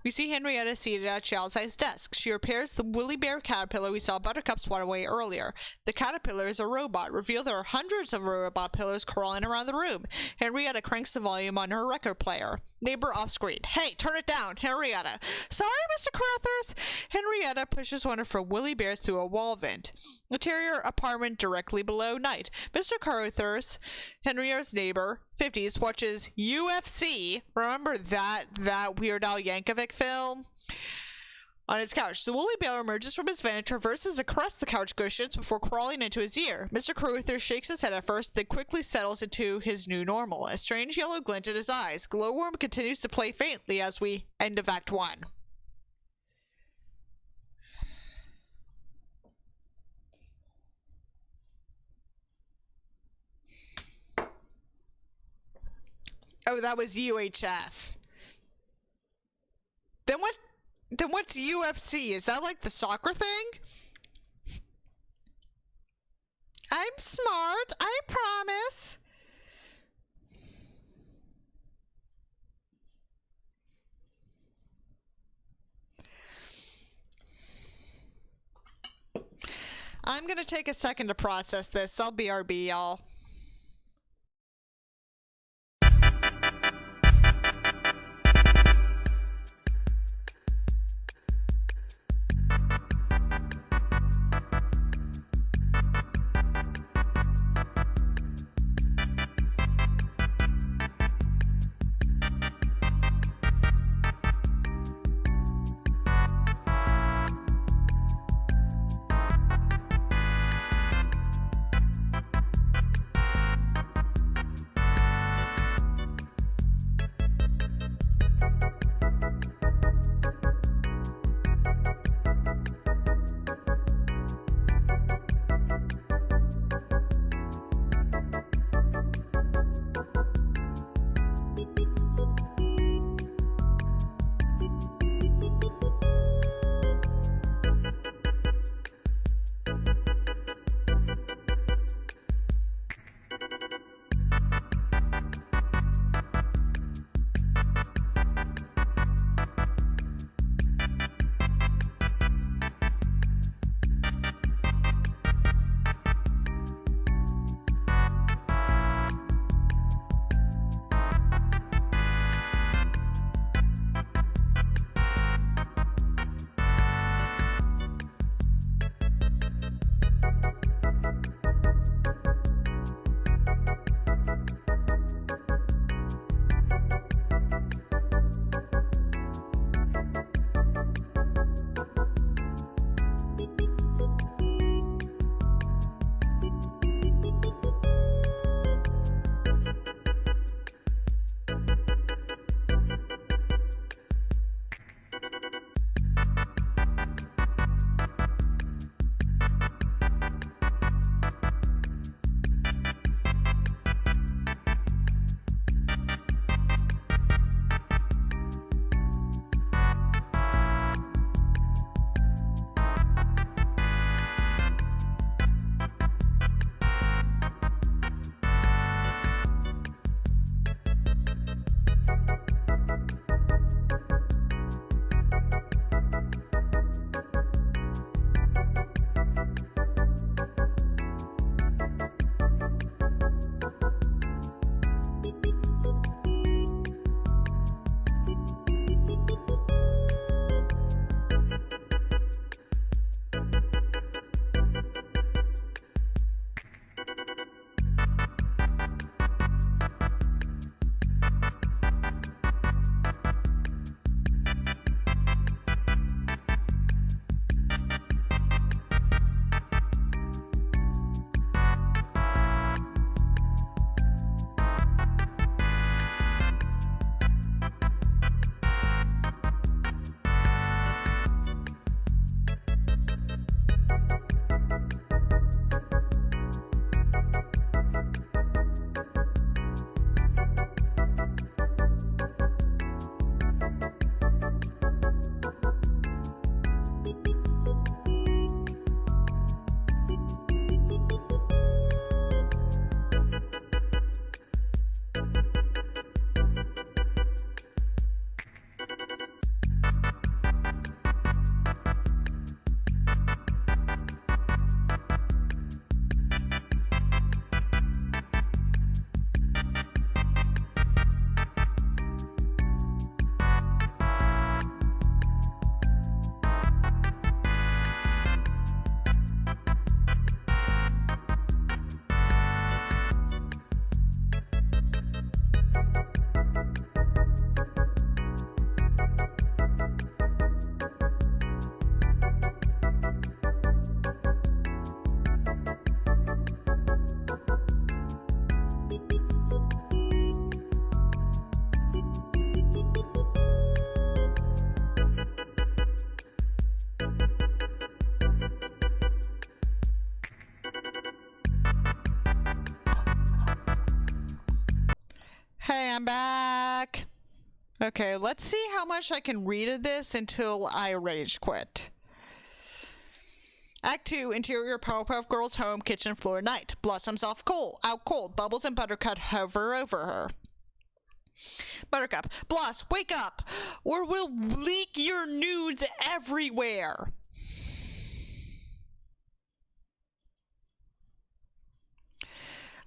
We see Henrietta seated at a child-sized desk. She repairs the woolly bear caterpillar we saw Buttercup swat away earlier. The caterpillar is a robot. Reveal there are hundreds of robot pillars crawling around the room. Henrietta cranks the volume on her record player. Neighbor off-screen. Hey, turn it down, Henrietta. Sorry, Mr. Carruthers. Henrietta pushes one of her woolly bears through a wall vent. Interior apartment directly below night. Mr. Carruthers, Henrietta's neighbor, 50s, watches UFC. Remember that Weird Al Yankovic film? On his couch. The woolly bear emerges from his vent and traverses across the couch cushions before crawling into his ear. Mr. Carruthers shakes his head at first, then quickly settles into his new normal. A strange yellow glint in his eyes. Glowworm continues to play faintly as we end of Act 1. Oh, that was UHF. Then what's UFC? Is that like the soccer thing? I'm smart, I promise. I'm gonna take a second to process this. I'll BRB, y'all. I'm back. Okay, let's see how much I can read of this until I rage quit. Act 2, interior Powerpuff Girls home, kitchen floor, night. Blossom's out cold. Bubbles and Buttercup hover over her. Buttercup, Bloss, wake up, or we'll leak your nudes everywhere.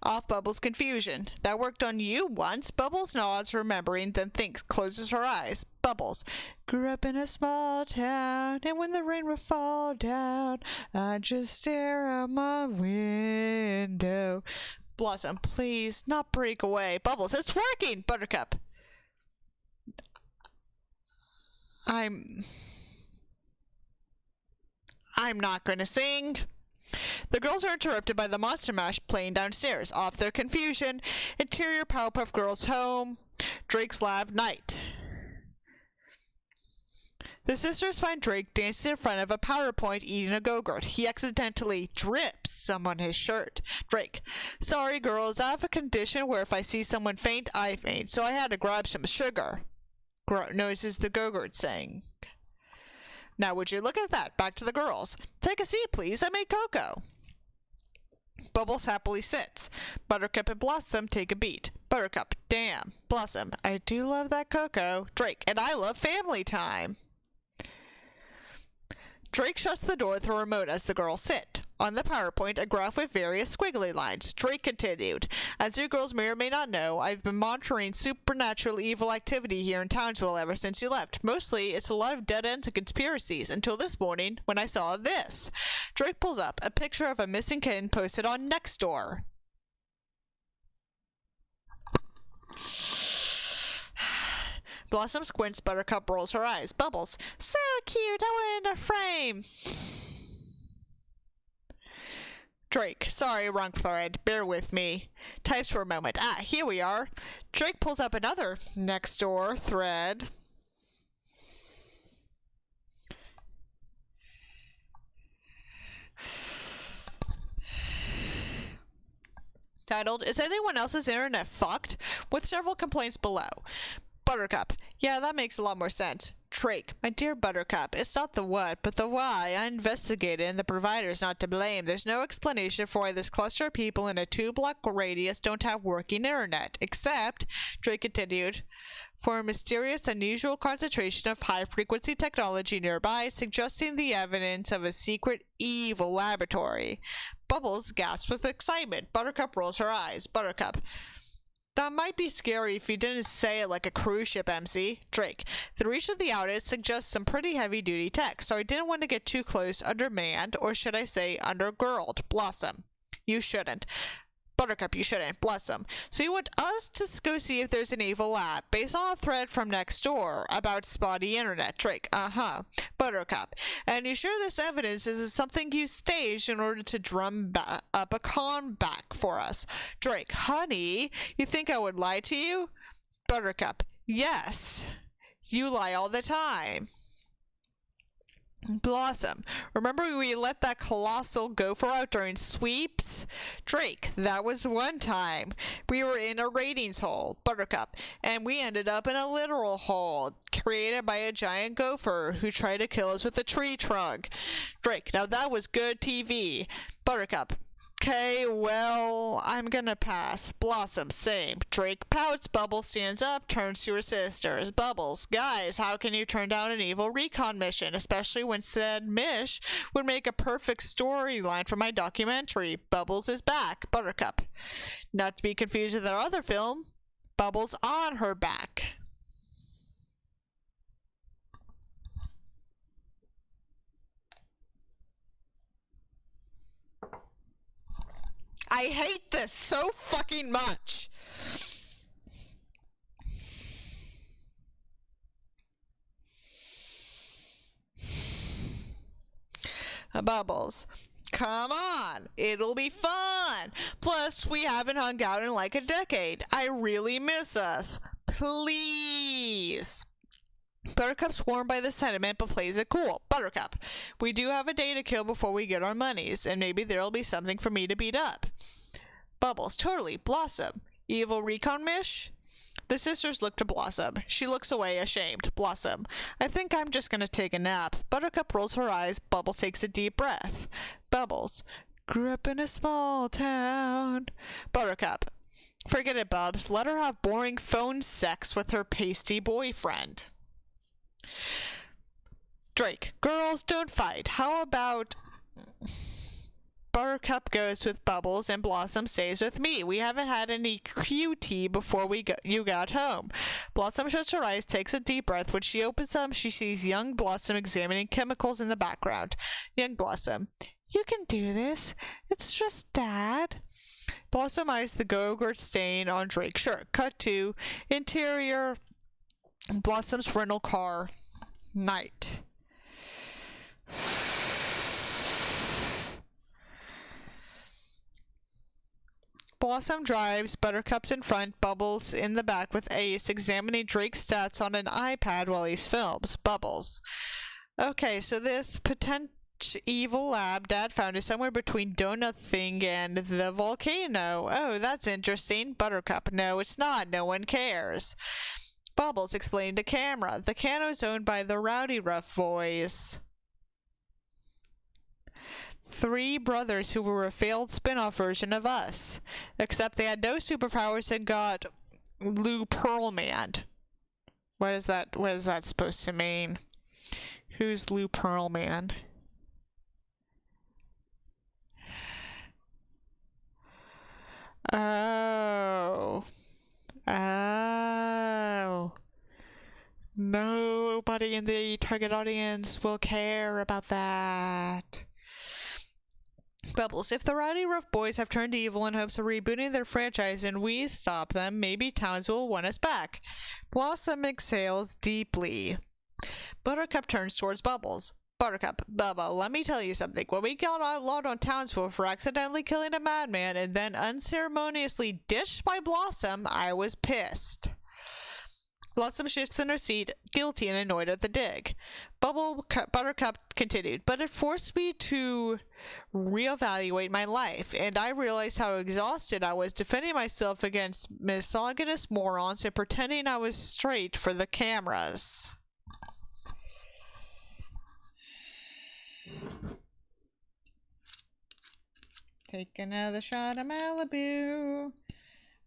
Off Bubbles' confusion. That worked on you once. Bubbles nods, remembering, then thinks, closes her eyes. Bubbles. Grew up in a small town, and when the rain would fall down, I'd just stare out my window. Blossom, please, not break away. Bubbles, it's working! Buttercup. I'm not gonna sing. The girls are interrupted by the Monster Mash playing downstairs. Off their confusion. Interior Powerpuff Girls home. Drake's lab, night. The sisters find Drake dancing in front of a PowerPoint eating a Go-Gurt. He accidentally drips some on his shirt. Drake, sorry girls, I have a condition where if I see someone faint, I faint, so I had to grab some sugar. Noises the Go-Gurt saying. Now would you look at that? Back to the girls. Take a seat, please. I made cocoa. Bubbles happily sits. Buttercup and Blossom take a beat. Buttercup, damn. Blossom, I do love that cocoa. Drake, and I love family time. Drake shuts the door with the remote as the girls sit. On the PowerPoint, a graph with various squiggly lines. Drake continued. As you girls may or may not know, I've been monitoring supernatural evil activity here in Townsville ever since you left. Mostly, it's a lot of dead ends and conspiracies, until this morning, when I saw this. Drake pulls up a picture of a missing kitten posted on Nextdoor. Blossom squints, Buttercup rolls her eyes. Bubbles, so cute, I want it in a frame. Drake, sorry, wrong thread, bear with me. Types for a moment. Ah, here we are. Drake pulls up another Nextdoor thread. Titled, Is Anyone Else's Internet Fucked? With several complaints below. Buttercup, yeah, that makes a lot more sense. Drake, my dear Buttercup, it's not the what, but the why. I investigated, and the provider's not to blame. There's no explanation for why this cluster of people in a 2-block radius don't have working internet, except, Drake continued, for a mysterious, unusual concentration of high-frequency technology nearby, suggesting the evidence of a secret, evil laboratory. Bubbles gasps with excitement. Buttercup rolls her eyes. Buttercup, that might be scary if you didn't say it like a cruise ship, MC. Drake, the reach of the outage suggests some pretty heavy-duty tech, so I didn't want to get too close, undermanned, or should I say undergirled. Blossom, you shouldn't. Buttercup, you shouldn't. Blossom, so you want us to go see if there's an evil lab, based on a thread from Nextdoor about spotty internet. Drake, Buttercup, and you sure this evidence is something you staged in order to drum up a comeback for us? Drake, honey, you think I would lie to you? Buttercup, yes, you lie all the time. Blossom, remember we let that colossal gopher out during sweeps? Drake, that was one time. We were in a ratings hole. Buttercup, and we ended up in a literal hole created by a giant gopher who tried to kill us with a tree trunk. Drake, now that was good TV. Buttercup, okay, well, I'm gonna pass. Blossom, same. Drake pouts. Bubbles stands up, turns to her sisters. Bubbles, guys, how can you turn down an evil recon mission, especially when said mish would make a perfect storyline for my documentary? Bubbles is back. Buttercup, not to be confused with our other film, Bubbles on her back. I hate this so fucking much. Bubbles, come on, it'll be fun. Plus, we haven't hung out in like a decade. I really miss us. Please. Buttercup's warmed by the sentiment but plays it cool. Buttercup, we do have a day to kill before we get our monies, and maybe there'll be something for me to beat up. Bubbles, totally. Blossom, evil recon mish? The sisters look to Blossom. She looks away, ashamed. Blossom, I think I'm just gonna take a nap. Buttercup rolls her eyes. Bubbles takes a deep breath. Bubbles, grew up in a small town. Buttercup, forget it, Bubs. Let her have boring phone sex with her pasty boyfriend. Drake, girls, don't fight. How about Buttercup goes with Bubbles and Blossom stays with me. We haven't had any QT before you got home. Blossom shuts her eyes, takes a deep breath. When she opens them, she sees young Blossom examining chemicals in the background. Young Blossom, you can do this. It's just Dad. Blossom eyes the Go-Gurt stain on Drake's shirt. Cut to interior Blossom's rental car. Night. Blossom drives, Buttercup's in front, Bubbles in the back with Ace examining Drake's stats on an iPad while he films. Bubbles. Okay, so this potential evil lab Dad found is somewhere between Donut Thing and the volcano. Oh, that's interesting. Buttercup. No, it's not. No one cares. Bubbles explained to camera. The cano is owned by the Rowdy Rough Boys. 3 brothers who were a failed spin-off version of us. Except they had no superpowers and got Lou Pearlman. What is that supposed to mean? Who's Lou Pearlman? Oh. Nobody in the target audience will care about that. Bubbles, if the Rowdy Rough Boys have turned evil in hopes of rebooting their franchise and we stop them, maybe Townsville will want us back. Blossom exhales deeply. Buttercup turns towards Bubbles. Buttercup, Bubba, let me tell you something. When we got outlawed on Townsville for accidentally killing a madman and then unceremoniously ditched by Blossom, I was pissed. Blossom shifts in her seat, guilty and annoyed at the dig. Buttercup continued, but it forced me to reevaluate my life, and I realized how exhausted I was defending myself against misogynist morons and pretending I was straight for the cameras. Take another shot of Malibu.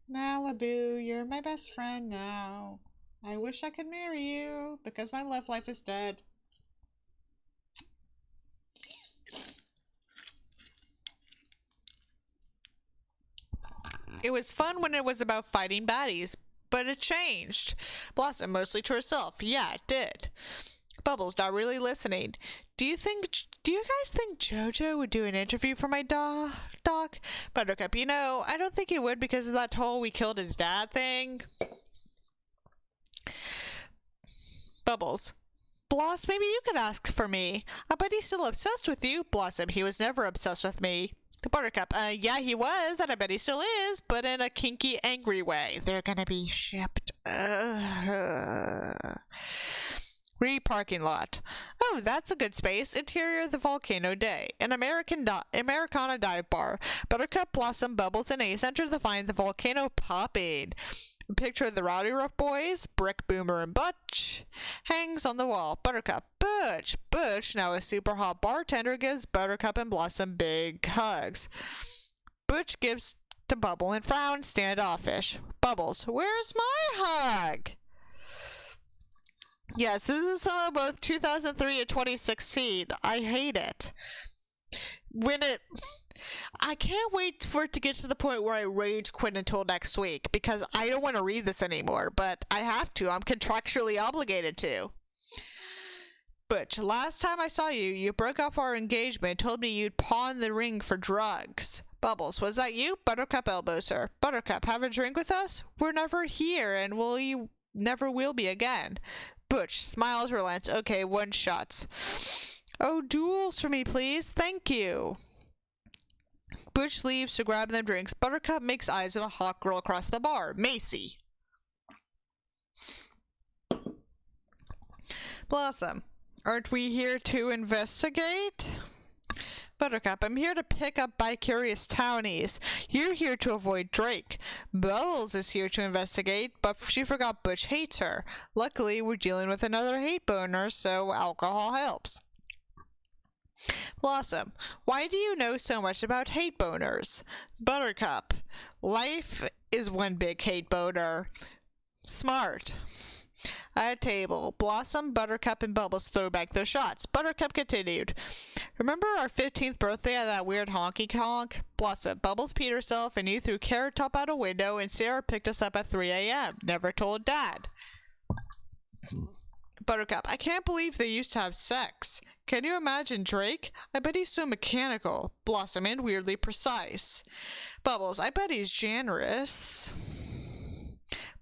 Malibu, you're my best friend now. I wish I could marry you, because my love life is dead. It was fun when it was about fighting baddies, but it changed. Blossom mostly to herself. Yeah, it did. Bubbles, not really listening. Do you guys think JoJo would do an interview for my doc? Buttercup, I don't think he would because of that whole we killed his dad thing. Bubbles. Bloss, maybe you could ask for me. I bet he's still obsessed with you. Blossom, he was never obsessed with me. Buttercup, yeah, he was, and I bet he still is, but in a kinky, angry way. They're gonna be shipped. Parking lot. Oh, that's a good space. Interior of the Volcano Day. An Americana dive bar. Buttercup, Blossom, Bubbles, and Ace enter to find the volcano popping. A picture of the Rowdy Rough Boys, Brick, Boomer, and Butch hangs on the wall. Buttercup, Butch, now a super hot bartender, gives Buttercup and Blossom big hugs. Butch gives to Bubble and frowns standoffish. Bubbles, where's my hug? Yes, this is some of both 2003 and 2016. I hate it. I can't wait for it to get to the point where I rage quit until next week, because I don't want to read this anymore, but I have to. I'm contractually obligated to. Butch, last time I saw you, you broke up our engagement and told me you'd pawn the ring for drugs. Bubbles, was that you? Buttercup elbows her. Buttercup, have a drink with us? We're never here, and you never will be again. Butch smiles, relents. Okay, one shots. Oh, duels for me, please. Thank you. Butch leaves to grab them drinks. Buttercup makes eyes with a hot girl across the bar. Macy. Blossom. Aren't we here to investigate? Buttercup, I'm here to pick up bi-curious townies. You're here to avoid Drake. Bubbles is here to investigate, but she forgot Butch hates her. Luckily, we're dealing with another hate boner, so alcohol helps. Blossom, why do you know so much about hate boners? Buttercup, life is one big hate boner. Smart. At table, Blossom, Buttercup, and Bubbles throw back their shots. Buttercup continued. Remember our 15th birthday at that weird honky tonk? Blossom, Bubbles peed herself, and you threw Carrot Top out a window, and Sarah picked us up at 3 a.m. Never told Dad. Buttercup, I can't believe they used to have sex. Can you imagine Drake? I bet he's so mechanical. Blossom, and weirdly precise. Bubbles, I bet he's generous.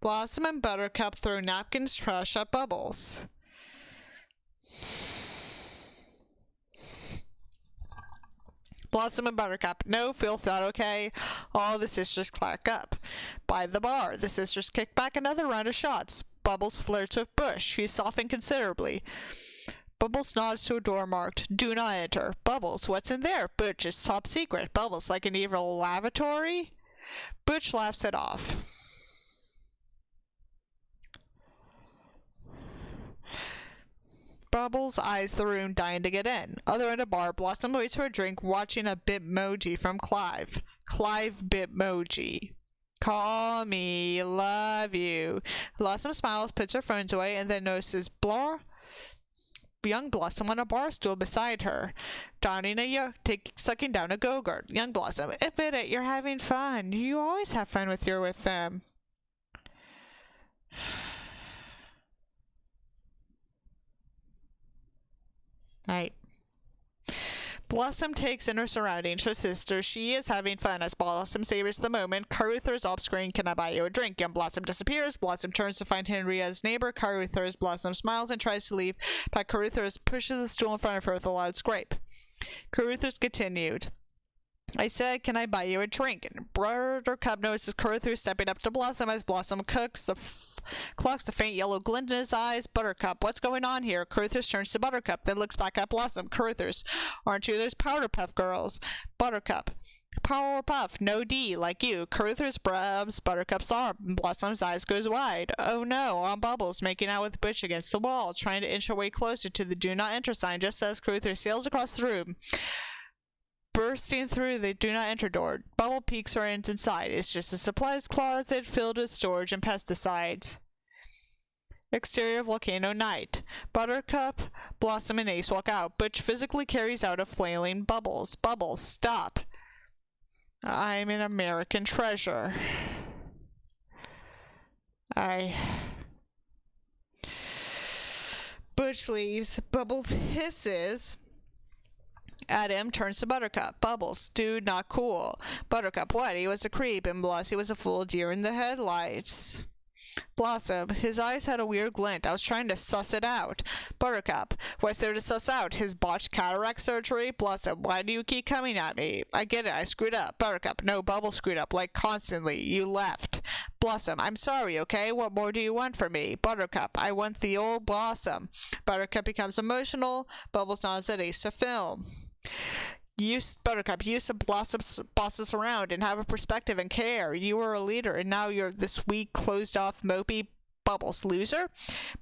Blossom and Buttercup throw napkins trash at Bubbles. Blossom and Buttercup, no filth, not okay. All the sisters clack up. By the bar, the sisters kick back another round of shots. Bubbles flirts with Bush. He softened considerably. Bubbles nods to a door marked, "Do not enter." Bubbles, what's in there? Butch, it's top secret. Bubbles, like an evil lavatory? Butch laughs it off. Bubbles eyes the room, dying to get in. Other end of bar, Blossom waits for a drink, watching a Bitmoji from Clive. Clive Bitmoji. Call me, love you. Blossom smiles, puts her phones away, and then notices young Blossom on a bar stool beside her, sucking down a Go-Gurt. Young Blossom, admit it, you're having fun. You always have fun with them. Night. Blossom takes in her surroundings. Her sister, she is having fun as Blossom savors the moment. Karu throws off screen, "Can I buy you a drink?" And Blossom disappears. Blossom turns to find Henrietta's neighbor. Karu throws. Blossom smiles and tries to leave, but Karu throws pushes a stool in front of her with a loud scrape. Caruthers continued. I said, "Can I buy you a drink?" And Buttercup notices Caruthers stepping up to Blossom as Blossom clocks the faint yellow glint in his eyes. Buttercup, what's going on here? Caruthers turns to Buttercup, then looks back at Blossom. Caruthers, aren't you those Powerpuff Girls? Buttercup, Powerpuff, no D, like you. Caruthers grabs Buttercup's arm. Blossom's eyes goes wide. Oh no, on Bubbles, making out with Butch against the wall, trying to inch her way closer to the do not enter sign just as Caruthers sails across the room, bursting through the do not enter door. Bubble peeks her inside. It's just a supplies closet filled with storage and pesticides. Exterior of Volcano Night. Buttercup, Blossom, and Ace walk out. Butch physically carries out a flailing Bubbles. Bubbles, stop. I'm an American treasure. Butch leaves. Bubbles hisses at him, turns to Buttercup. Bubbles, dude, not cool. Buttercup, what? He was a creep, and Blossom was a fool deer in the headlights. Blossom, his eyes had a weird glint. I was trying to suss it out. Buttercup, what's there to suss out? His botched cataract surgery? Blossom, why do you keep coming at me? I get it, I screwed up. Buttercup, no, Bubbles screwed up, like constantly. You left. Blossom, I'm sorry, okay? What more do you want from me? Buttercup, I want the old Blossom. Buttercup becomes emotional. Bubbles nods at Ace to film. Buttercup, used to boss us around and have a perspective and care. You were a leader, and now you're this weak, closed-off, mopey Bubbles loser.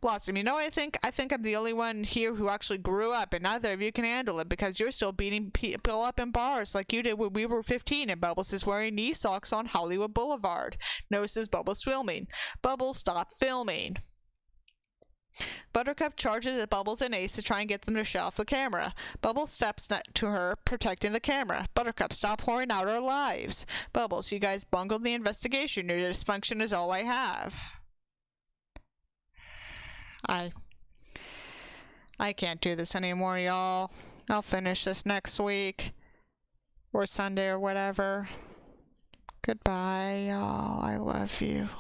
Blossom, you know what I think? I think I'm the only one here who actually grew up, and neither of you can handle it because you're still beating people up in bars like you did when we were 15, and Bubbles is wearing knee socks on Hollywood Boulevard. Notices Bubbles filming. Bubbles, stop filming. Buttercup charges at Bubbles and Ace to try and get them to shut off the camera. Bubbles steps to her, protecting the camera. Buttercup, stop pouring out our lives. Bubbles, you guys bungled the investigation. Your dysfunction is all I have. I can't do this anymore, y'all. I'll finish this next week. Or Sunday or whatever. Goodbye, y'all. I love you.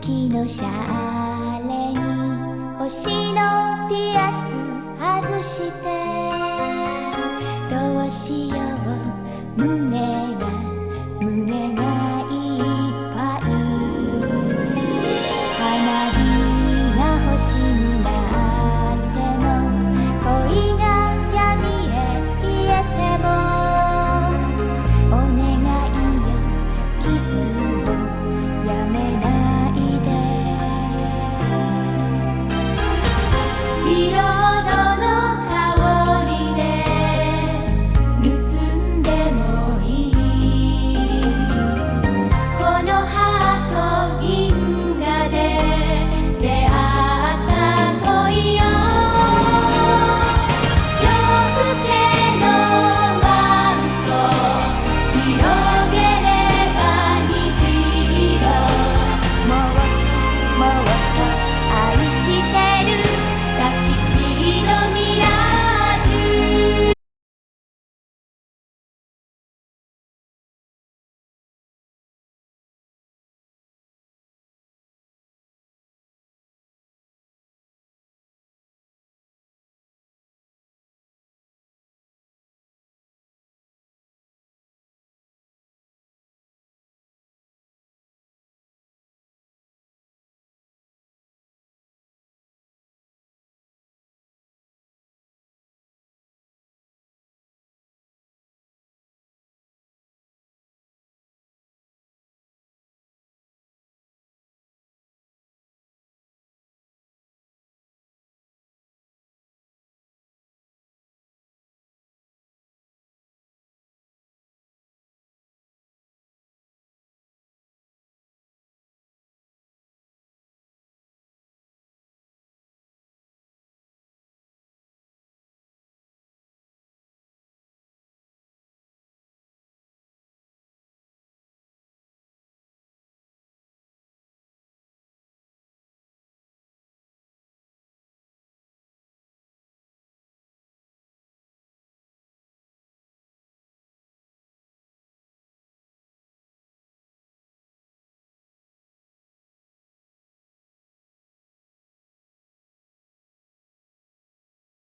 月のシャレに星のピアス外してどうしよう胸がいっぱいキス